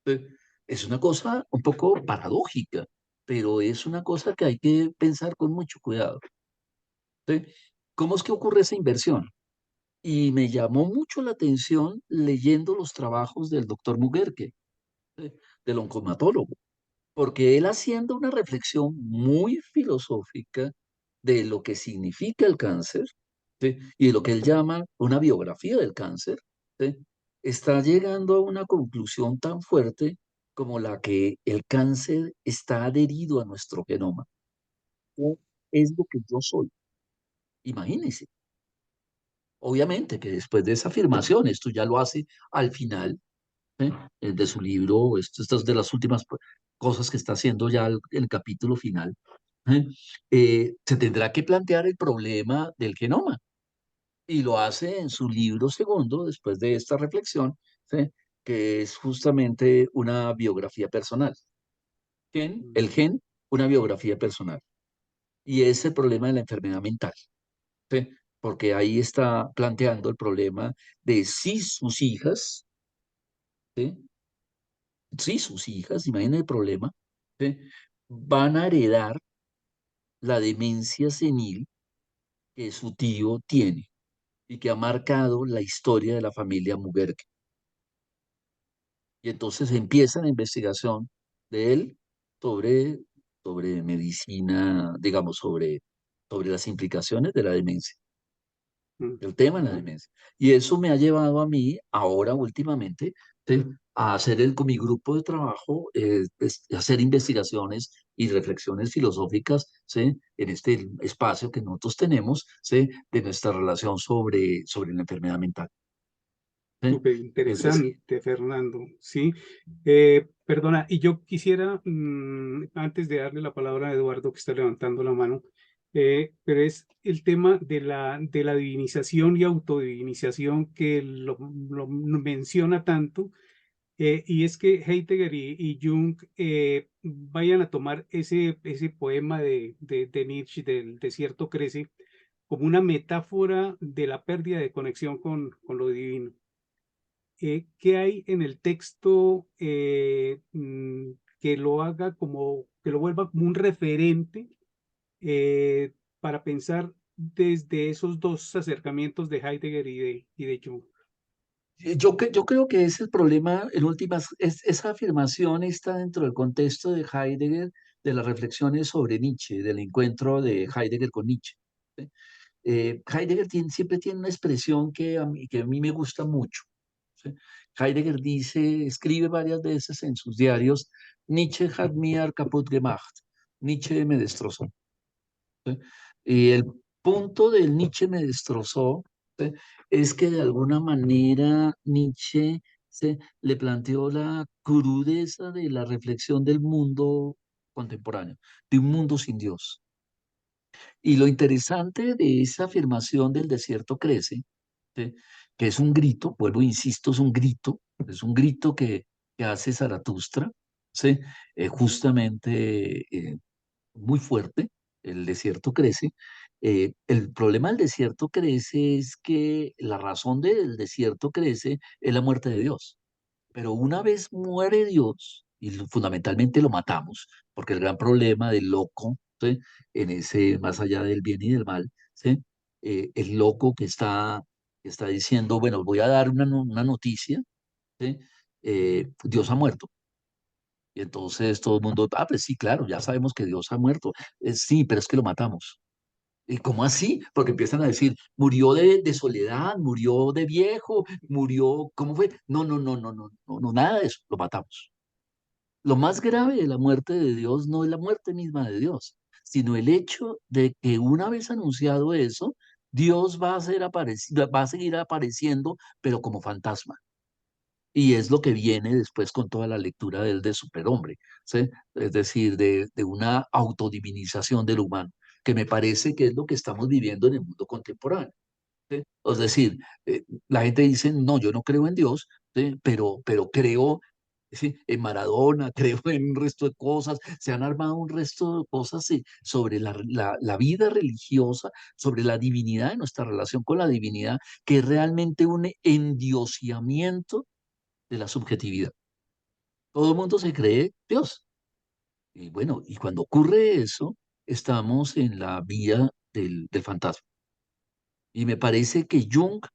¿Sí? Es una cosa un poco paradójica, pero es una cosa que hay que pensar con mucho cuidado. ¿Sí? ¿Cómo es que ocurre esa inversión? Y me llamó mucho la atención leyendo los trabajos del doctor Muguerque, ¿sí? Del oncomatólogo, porque él haciendo una reflexión muy filosófica de lo que significa el cáncer, ¿sí? Y de lo que él llama una biografía del cáncer, ¿sí? Está llegando a una conclusión tan fuerte como la que el cáncer está adherido a nuestro genoma. ¿Qué es lo que yo soy? Imagínense. Obviamente que después de esa afirmación, esto ya lo hace al final, ¿eh? De su libro, esto es de las últimas cosas que está haciendo ya el capítulo final. ¿Eh? Se tendrá que plantear el problema del genoma y lo hace en su libro segundo, después de esta reflexión, ¿sí? Que es justamente una biografía personal. El gen, una biografía personal. Y es el problema de la enfermedad mental, ¿sí? Porque ahí está planteando el problema de si sus hijas, ¿sí? Si sus hijas, imaginen el problema, ¿sí? Van a heredar la demencia senil que su tío tiene y que ha marcado la historia de la familia Muguerque. Y entonces empieza la investigación de él sobre, sobre medicina, digamos, sobre las implicaciones de la demencia, Mm. el tema de la demencia. Y eso me ha llevado a mí, ahora últimamente, ¿sí? A hacer con mi grupo de trabajo, hacer investigaciones y reflexiones filosóficas, ¿sí? En este espacio que nosotros tenemos, ¿sí? De nuestra relación sobre la enfermedad mental. ¿Sí? Súper Es decir, interesante, Fernando. Sí, perdona, y yo quisiera, antes de darle la palabra a Eduardo, que está levantando la mano, pero es el tema de la divinización y autodivinización que lo menciona tanto, y es que Heidegger y Jung vayan a tomar ese poema de Nietzsche, del desierto crece, como una metáfora de la pérdida de conexión con lo divino. ¿Qué hay en el texto que lo haga como, que lo vuelva como un referente para pensar desde esos dos acercamientos de Heidegger y de Jung? yo creo que ese es el problema, en últimas, esa afirmación está dentro del contexto de Heidegger, de las reflexiones sobre Nietzsche, del encuentro de Heidegger con Nietzsche. ¿Sí? Heidegger siempre tiene una expresión que a mí me gusta mucho. ¿Sí? Heidegger dice, escribe varias veces en sus diarios, Nietzsche hat mir kaputt gemacht, Nietzsche me destrozó. ¿Sí? Y el punto del Nietzsche me destrozó, ¿sí? Es que de alguna manera Nietzsche le planteó la crudeza de la reflexión del mundo contemporáneo, de un mundo sin Dios. Y lo interesante de esa afirmación del desierto crece, ¿sí? Que es un grito, vuelvo, insisto, es un grito que hace Zaratustra, ¿sí? Justamente muy fuerte, el desierto crece. El problema del desierto crece es que la razón del desierto crece es la muerte de Dios. Pero una vez muere Dios, y fundamentalmente lo matamos, porque el gran problema del loco, ¿sí? En ese más allá del bien y del mal, ¿sí? El loco que está diciendo, bueno, voy a dar una noticia, ¿sí? Dios ha muerto. Y entonces todo el mundo, ah, pues sí, claro, ya sabemos que Dios ha muerto. Sí, pero es que lo matamos. ¿Y cómo así? Porque empiezan a decir, murió de soledad, murió de viejo, murió, ¿cómo fue? No, nada de eso, lo matamos. Lo más grave de la muerte de Dios no es la muerte misma de Dios, sino el hecho de que una vez anunciado eso, Dios va a seguir apareciendo, pero como fantasma. Y es lo que viene después con toda la lectura de Superhombre, ¿sí? Es decir, de una autodivinización del humano, que me parece que es lo que estamos viviendo en el mundo contemporáneo. ¿Sí? Es decir, la gente dice, no, yo no creo en Dios, ¿sí? Pero creo, ¿sí? En Maradona, creo en un resto de cosas, se han armado un resto de cosas, sí, sobre la vida religiosa, sobre la divinidad, de nuestra relación con la divinidad, que es realmente un endiosamiento de la subjetividad. Todo el mundo se cree Dios. Y bueno, y cuando ocurre eso, estamos en la vía del fantasma. Y me parece que Jung,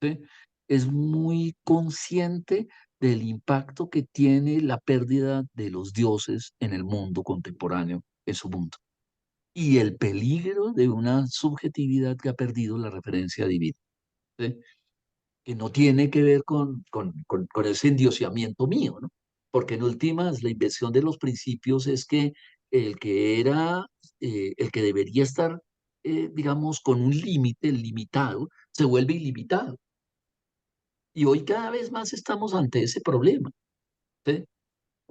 ¿sí? Es muy consciente del impacto que tiene la pérdida de los dioses en el mundo contemporáneo, en su mundo. Y el peligro de una subjetividad que ha perdido la referencia divina. ¿Sí? Que no tiene que ver con ese endiosamiento mío, ¿no? Porque en últimas, la invención de los principios es que el que era, el que debería estar, digamos, con un límite limitado, se vuelve ilimitado. Y hoy cada vez más estamos ante ese problema, ¿sí?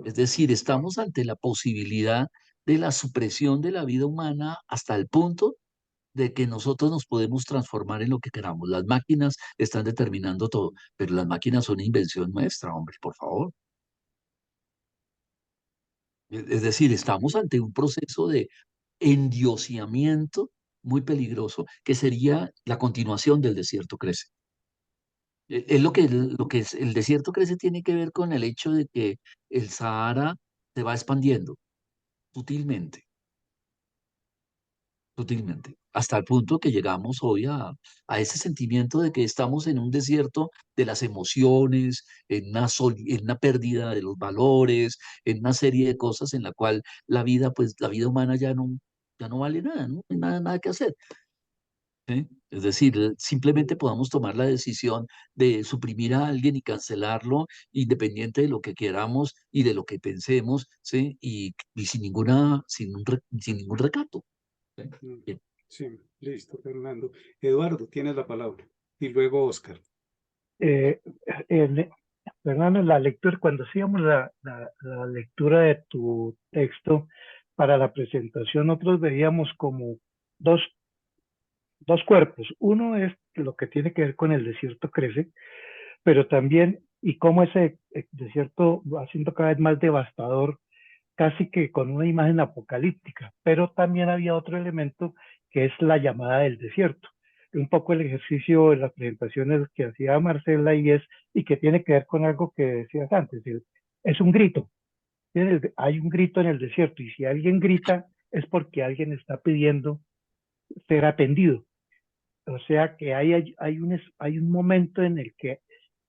Es decir, estamos ante la posibilidad de la supresión de la vida humana hasta el punto de que nosotros nos podemos transformar en lo que queramos. Las máquinas están determinando todo, pero las máquinas son invención nuestra, hombre, por favor. Es decir, estamos ante un proceso de endiosamiento muy peligroso, que sería la continuación del desierto crece. Es lo que es, el desierto crece tiene que ver con el hecho de que el Sahara se va expandiendo sutilmente, sutilmente, hasta el punto que llegamos hoy a ese sentimiento de que estamos en un desierto de las emociones, en una pérdida de los valores, en una serie de cosas en la cual la vida, pues la vida humana ya no vale nada, no hay nada que hacer. ¿Sí? Es decir, simplemente podamos tomar la decisión de suprimir a alguien y cancelarlo, independiente de lo que queramos y de lo que pensemos, ¿sí? Y sin ningún recato. ¿Sí? Mm, Bien. sí, listo, Fernando. Eduardo, tienes la palabra. Y luego Oscar. Eh, en- Fernando, la lectura, cuando hacíamos la lectura de tu texto para la presentación, nosotros veíamos como dos, dos cuerpos. Uno es lo que tiene que ver con el desierto crece, pero también, y cómo ese desierto va siendo cada vez más devastador, casi que con una imagen apocalíptica, pero también había otro elemento que es la llamada del desierto. Un poco el ejercicio de las presentaciones que hacía Marcela y que tiene que ver con algo que decías antes, es un grito, hay un grito en el desierto y si alguien grita es porque alguien está pidiendo ser atendido. O sea que hay un momento en el que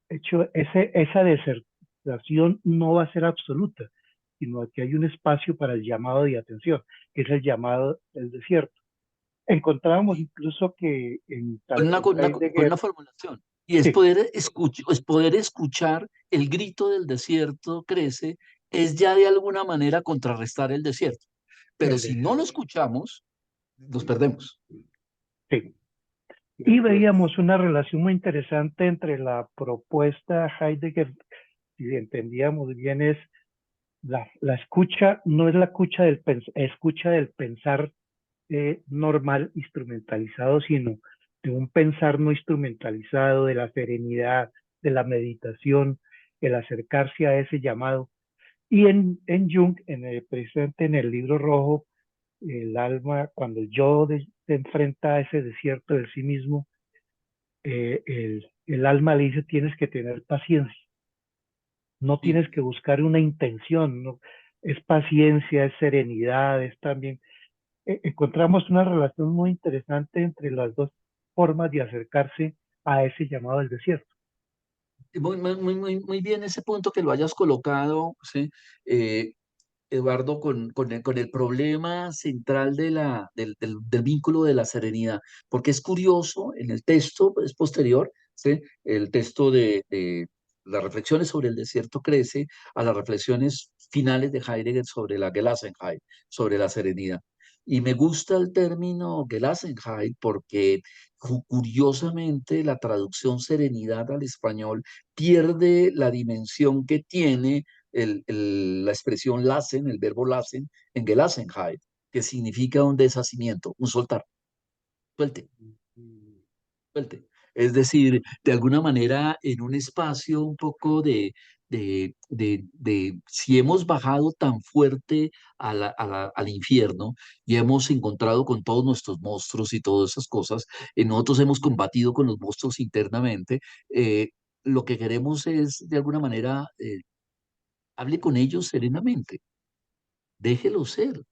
esa desertación no va a ser absoluta, sino que hay un espacio para el llamado de atención, que es el llamado del desierto. Encontramos incluso que tanto en Con una Heidegger, formulación. Y sí, es poder escuchar el grito del desierto crece, es ya de alguna manera contrarrestar el desierto. Pero el si no desierto, lo escuchamos, nos perdemos. sí. De Y acuerdo. veíamos una relación muy interesante entre la propuesta de Heidegger, si entendíamos bien, es la escucha, no es la escucha del pensar normal instrumentalizado, sino de un pensar no instrumentalizado, de la serenidad, de la meditación, el acercarse a ese llamado. Y en Jung, precisamente en el libro rojo, el alma, cuando el yo se enfrenta a ese desierto del sí mismo, el alma le dice, tienes que tener paciencia, no Sí. tienes que buscar una intención, ¿no? Es paciencia, es serenidad, es también encontramos una relación muy interesante entre las dos formas de acercarse a ese llamado del desierto. Muy bien ese punto que lo hayas colocado, ¿sí? Eh, Eduardo, con el problema central del vínculo de la serenidad, porque es curioso, en el texto es posterior, ¿sí? El texto de las reflexiones sobre el desierto crece a las reflexiones finales de Heidegger sobre la Gelassenheit, sobre la serenidad. Y me gusta el término Gelassenheit porque curiosamente la traducción serenidad al español pierde la dimensión que tiene la expresión lassen, el verbo lassen, en Gelassenheit, que significa un deshacimiento, un soltar, suelte, Mm, suelte. Es decir, de alguna manera en un espacio un poco si hemos bajado tan fuerte al infierno y hemos encontrado con todos nuestros monstruos y todas esas cosas, nosotros hemos combatido con los monstruos internamente, lo que queremos es de alguna manera, hable con ellos serenamente. Déjelo ser,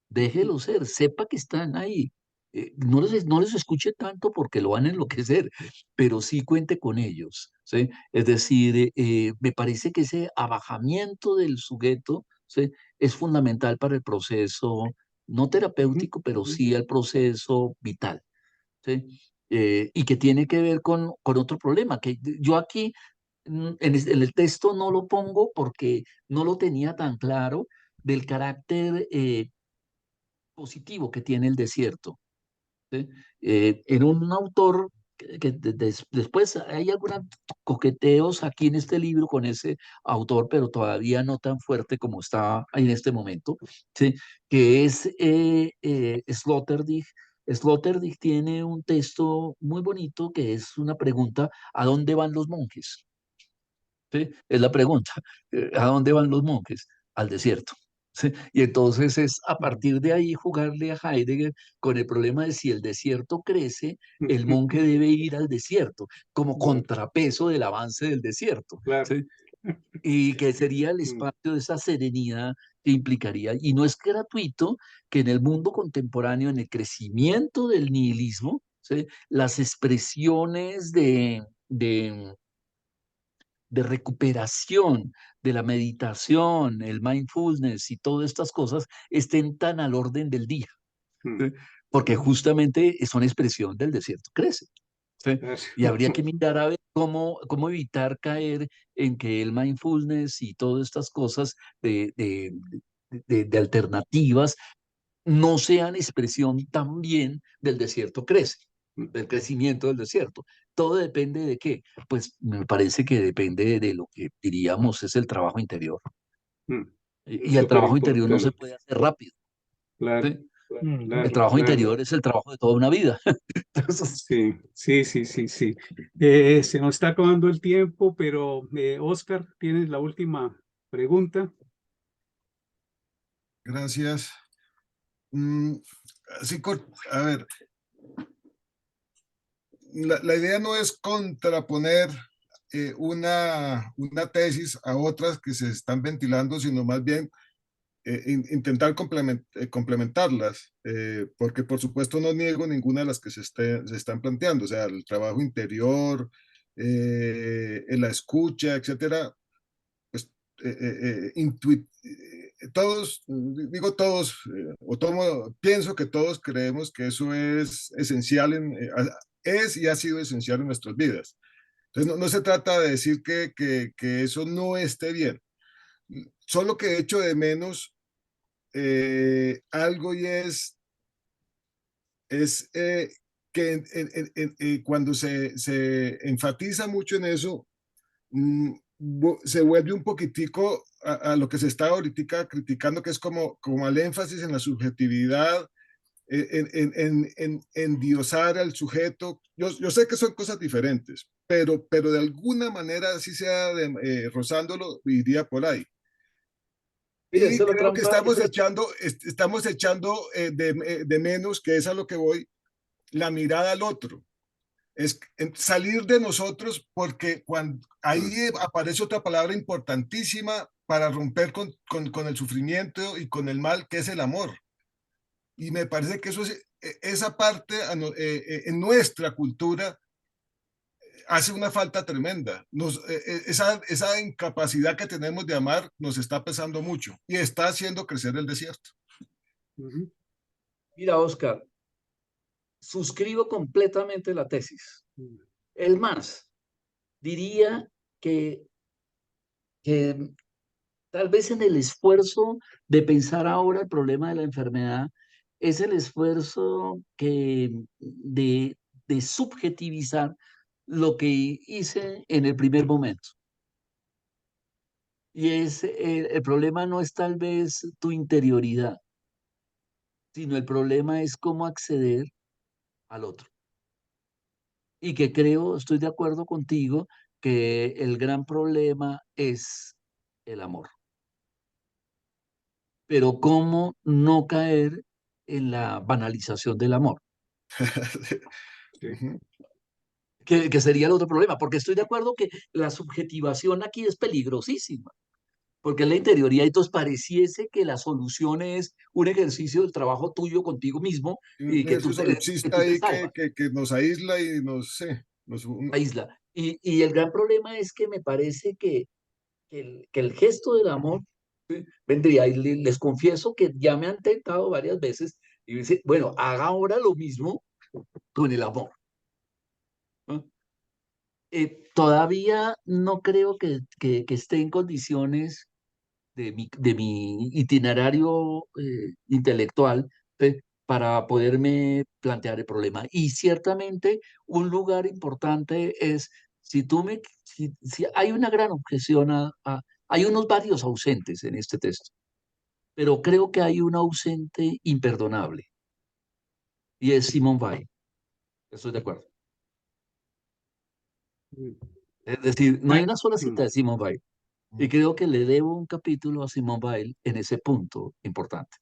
déjelo ser, sepa que están ahí. No les escuche tanto porque lo van a enloquecer, pero sí cuente con ellos, ¿sí? Es decir, me parece que ese abajamiento del sujeto, ¿sí? Es fundamental para el proceso, no Ujú. terapéutico, pero sí el proceso vital, ¿sí? Y que tiene que ver con otro problema, que yo aquí en el texto no lo pongo porque no lo tenía tan claro del carácter positivo que tiene el desierto. ¿Sí? En un autor después hay algunos coqueteos aquí en este libro con ese autor, pero todavía no tan fuerte como está en este momento, ¿sí? Que es Sloterdijk, Sloterdijk tiene un texto muy bonito que es una pregunta: ¿a dónde van los monjes? ¿Sí? Es la pregunta. ¿A dónde van los monjes? Al desierto. ¿Sí? Y entonces es a partir de ahí jugarle a Heidegger con el problema de si el desierto crece, el monje debe ir al desierto como Claro, contrapeso del avance del desierto. claro. ¿Sí? Y que sería el espacio de esa serenidad que implicaría. Y no es gratuito que en el mundo contemporáneo, en el crecimiento del nihilismo, ¿sí? Las expresiones de recuperación de la meditación, el mindfulness y todas estas cosas estén tan al orden del día, Mm, ¿sí? Porque justamente son expresión del desierto, crece. ¿Sí? claro. Y habría que mirar a ver cómo evitar caer en que el mindfulness y todas estas cosas de alternativas no sean expresión también del desierto crece, del crecimiento del desierto. Todo depende de qué. Pues me parece que depende de lo que diríamos es el trabajo interior. Mm, Y el súper trabajo interior no se importante. puede hacer rápido. Claro, ¿Sí? El claro, trabajo claro. interior es el trabajo de toda una vida. Entonces, Sí, sí, sí, sí, sí. Se nos está acabando el tiempo, pero Oscar, tienes la última pregunta. Gracias. Mm, a ver, la idea no es contraponer una tesis a otras que se están ventilando, sino más bien intentar complementarlas, porque por supuesto no niego ninguna de las que se están planteando, o sea, el trabajo interior, la escucha, etcétera, pues todos, digo todos, pienso que todos creemos que eso es esencial, es y ha sido esencial en nuestras vidas. Entonces, no se trata de decir que eso no esté bien, solo que echo de menos algo y es que cuando se enfatiza mucho en eso, se vuelve un poquitico a lo que se está ahorita criticando, que es como al énfasis en la subjetividad, en endiosar al sujeto. Yo sé que son cosas diferentes, pero de alguna manera, así sea rozándolo, iría por ahí. mira, Y esa es la creo que trampa, estamos echando de menos, que es a lo que voy, la mirada al otro. Es salir de nosotros, porque cuando ahí aparece otra palabra importantísima para romper con el sufrimiento y con el mal, que es el amor. Y me parece que esa parte en nuestra cultura hace una falta tremenda. Esa incapacidad que tenemos de amar nos está pesando mucho y está haciendo crecer el desierto. Ujú. mira, Oscar, suscribo completamente la tesis. El más, diría que, que tal vez en el esfuerzo de pensar ahora el problema de la enfermedad, es el esfuerzo de subjetivizar lo que hice en el primer momento. Y el problema no es tal vez tu interioridad, sino el problema es cómo acceder al otro. Y que creo, estoy de acuerdo contigo, que el gran problema es el amor. Pero cómo no caer en la banalización del amor, Sí. que sería el otro problema, porque estoy de acuerdo que la subjetivación aquí es peligrosísima, porque en la interioridad entonces pareciese que la solución es un ejercicio del trabajo tuyo contigo mismo Un y que ejercicio tú solipsista te ahí salvas, que nos aísla y aísla. Y el gran problema es que me parece que el gesto del amor, ¿sí? Vendría, y les confieso que ya me han tentado varias veces y dice, bueno, haga ahora lo mismo con el amor. ¿No? Todavía no creo que esté en condiciones de mi itinerario intelectual, para poderme plantear el problema. Y ciertamente un lugar importante es, si hay una gran objeción hay unos varios ausentes en este texto, pero creo que hay un ausente imperdonable, y es Simone Weil. Estoy de acuerdo. Es decir, no hay una sola cita de Simone Weil. Y creo que le debo un capítulo a Simone Weil en ese punto importante.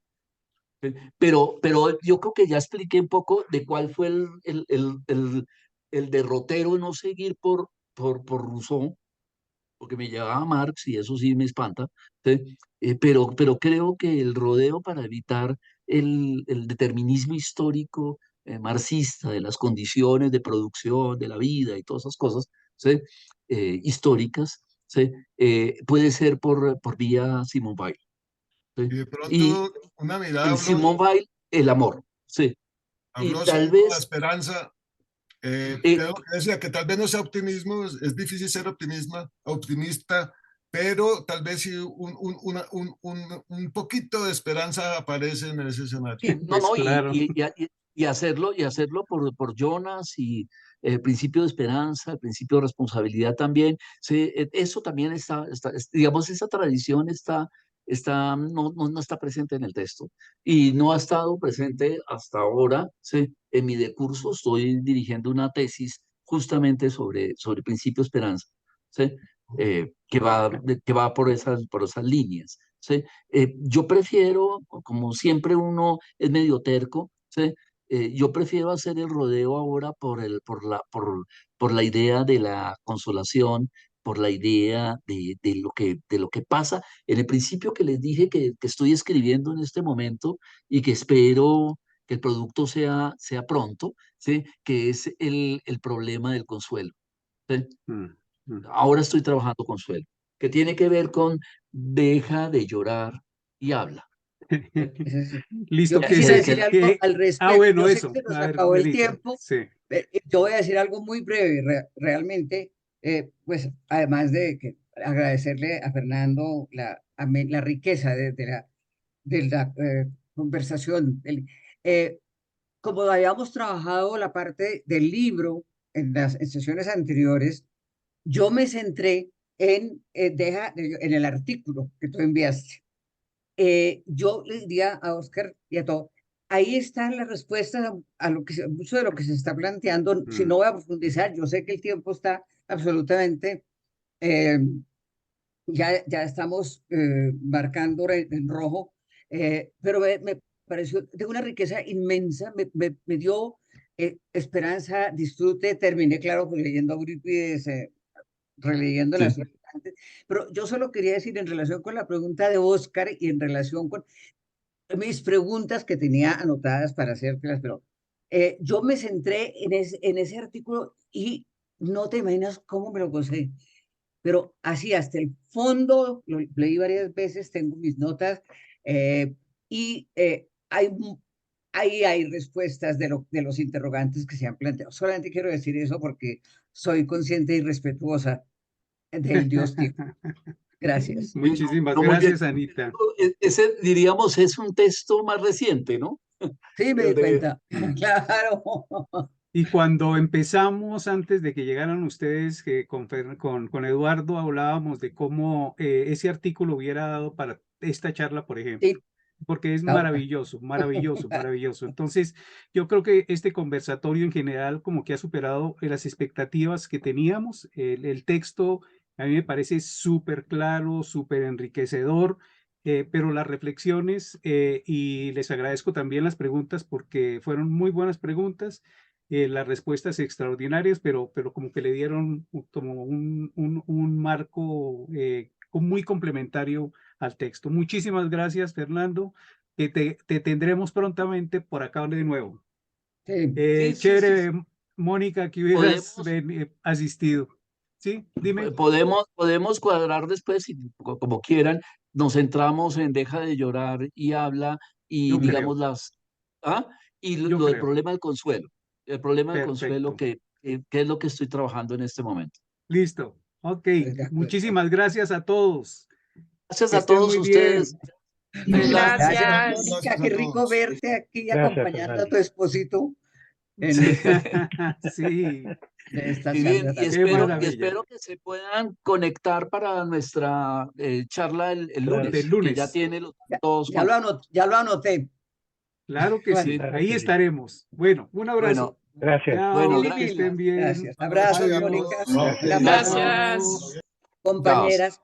Pero yo creo que ya expliqué un poco de cuál fue el derrotero no seguir por Rousseau, porque me llevaba a Marx y eso sí me espanta, ¿sí? Pero creo que el rodeo para evitar el determinismo histórico marxista de las condiciones de producción, de la vida y todas esas cosas, ¿sí? Históricas, ¿sí? Puede ser por vía Simone Weil, ¿sí? Y de Y pronto una mirada en Simone Weil, el amor, ¿sí? Y habló tal sobre la vez, esperanza. eh, Creo que decía que tal vez no sea optimismo, es difícil ser optimista, pero tal vez sí un poquito de esperanza aparece en ese escenario. no, Pues no, claro. y hacerlo por Jonas y el principio de esperanza, el principio de responsabilidad también. Sí, eso también digamos, esa tradición no está presente en el texto y no ha estado presente hasta ahora. Sí, en mi decurso estoy dirigiendo una tesis justamente sobre principio de esperanza, sí, que va por esas líneas. ¿Sí? Yo prefiero, como siempre uno es medio terco, ¿sí? Yo prefiero hacer el rodeo ahora por la idea de la consolación, por la idea de lo que pasa en el principio que les dije que estoy escribiendo en este momento y que espero que el producto sea pronto, ¿sí? Que es el problema del consuelo. ¿Sí? Mm, mm. Ahora estoy trabajando consuelo, que tiene que ver con deja de llorar y habla. Ese sí. Yo Listo, que quisiera Que, decir que algo al respecto. bueno, Yo sé que eso. se nos A ver, acabó el Nelita. tiempo. Sí. Yo voy a decir algo muy breve, realmente, pues además de que agradecerle a Fernando la riqueza de la conversación. Como habíamos trabajado la parte del libro en sesiones anteriores, yo me centré en el artículo que tú enviaste. Yo le diría a Oscar y a todo, ahí están las respuestas a mucho de lo que se está planteando. Si Mm. no voy a profundizar, yo sé que el tiempo está absolutamente, eh, ya estamos marcando en rojo, pero me pareció de una riqueza inmensa, me dio esperanza, disfrute, terminé, claro, pues, leyendo a Eurípides, releyendo sí, las antes, pero yo solo quería decir en relación con la pregunta de Oscar y en relación con mis preguntas que tenía anotadas para hacértelas, pero yo me centré en ese artículo y no te imaginas cómo me lo gocé, pero así hasta el fondo, lo leí varias veces, tengo mis notas y ahí hay respuestas de los interrogantes que se han planteado. Solamente quiero decir eso porque soy consciente y respetuosa del Dios tiempo. Gracias. Muchísimas no, muy bien. gracias, Anita. Ese, diríamos, es un texto más reciente, ¿no? Sí, me El di de- cuenta. Claro. Y cuando empezamos, antes de que llegaran ustedes, que con Eduardo hablábamos de cómo ese artículo hubiera dado para esta charla, por ejemplo, Sí, porque es ahora. maravilloso, maravilloso, maravilloso. Entonces, yo creo que este conversatorio en general como que ha superado las expectativas que teníamos. El texto a mí me parece súper claro, súper enriquecedor. Pero las reflexiones y les agradezco también las preguntas porque fueron muy buenas preguntas, las respuestas extraordinarias, pero como que le dieron como un marco muy complementario al texto. Muchísimas gracias, Fernando. Te tendremos prontamente por acá de nuevo. Sí. Sí, sí, sí, Chévere, sí. Mónica, que hubieras Podemos, asistido. Sí, dime. podemos cuadrar después, si, como quieran, nos centramos en deja de llorar y habla y Yo digamos creo, ¿ah? Y lo, yo lo del creo. problema del consuelo. El problema del consuelo Perfecto. que es lo que estoy trabajando en este momento. Listo. Ok. De acuerdo. Muchísimas gracias a todos. Gracias Que a estén todos muy ustedes. bien. Gracias, Muchas Mónica. gracias Qué a rico todos. verte aquí Gracias, acompañando a Fernando. tu esposito en Sí. Sí, esta Y bien, charla y tan qué espero, y maravilla. espero que se puedan conectar para nuestra charla el Claro. Del lunes, que ya lunes. tiene los todos ya lo anoté. Claro que sí, Bueno, ahí sí. estaremos. Bueno, un abrazo. bueno, Gracias. Chao, bueno, que gracias. estén bien. Gracias. Abrazos, Adiós. Mónica. Gracias. Un abrazo, Gracias. compañeras.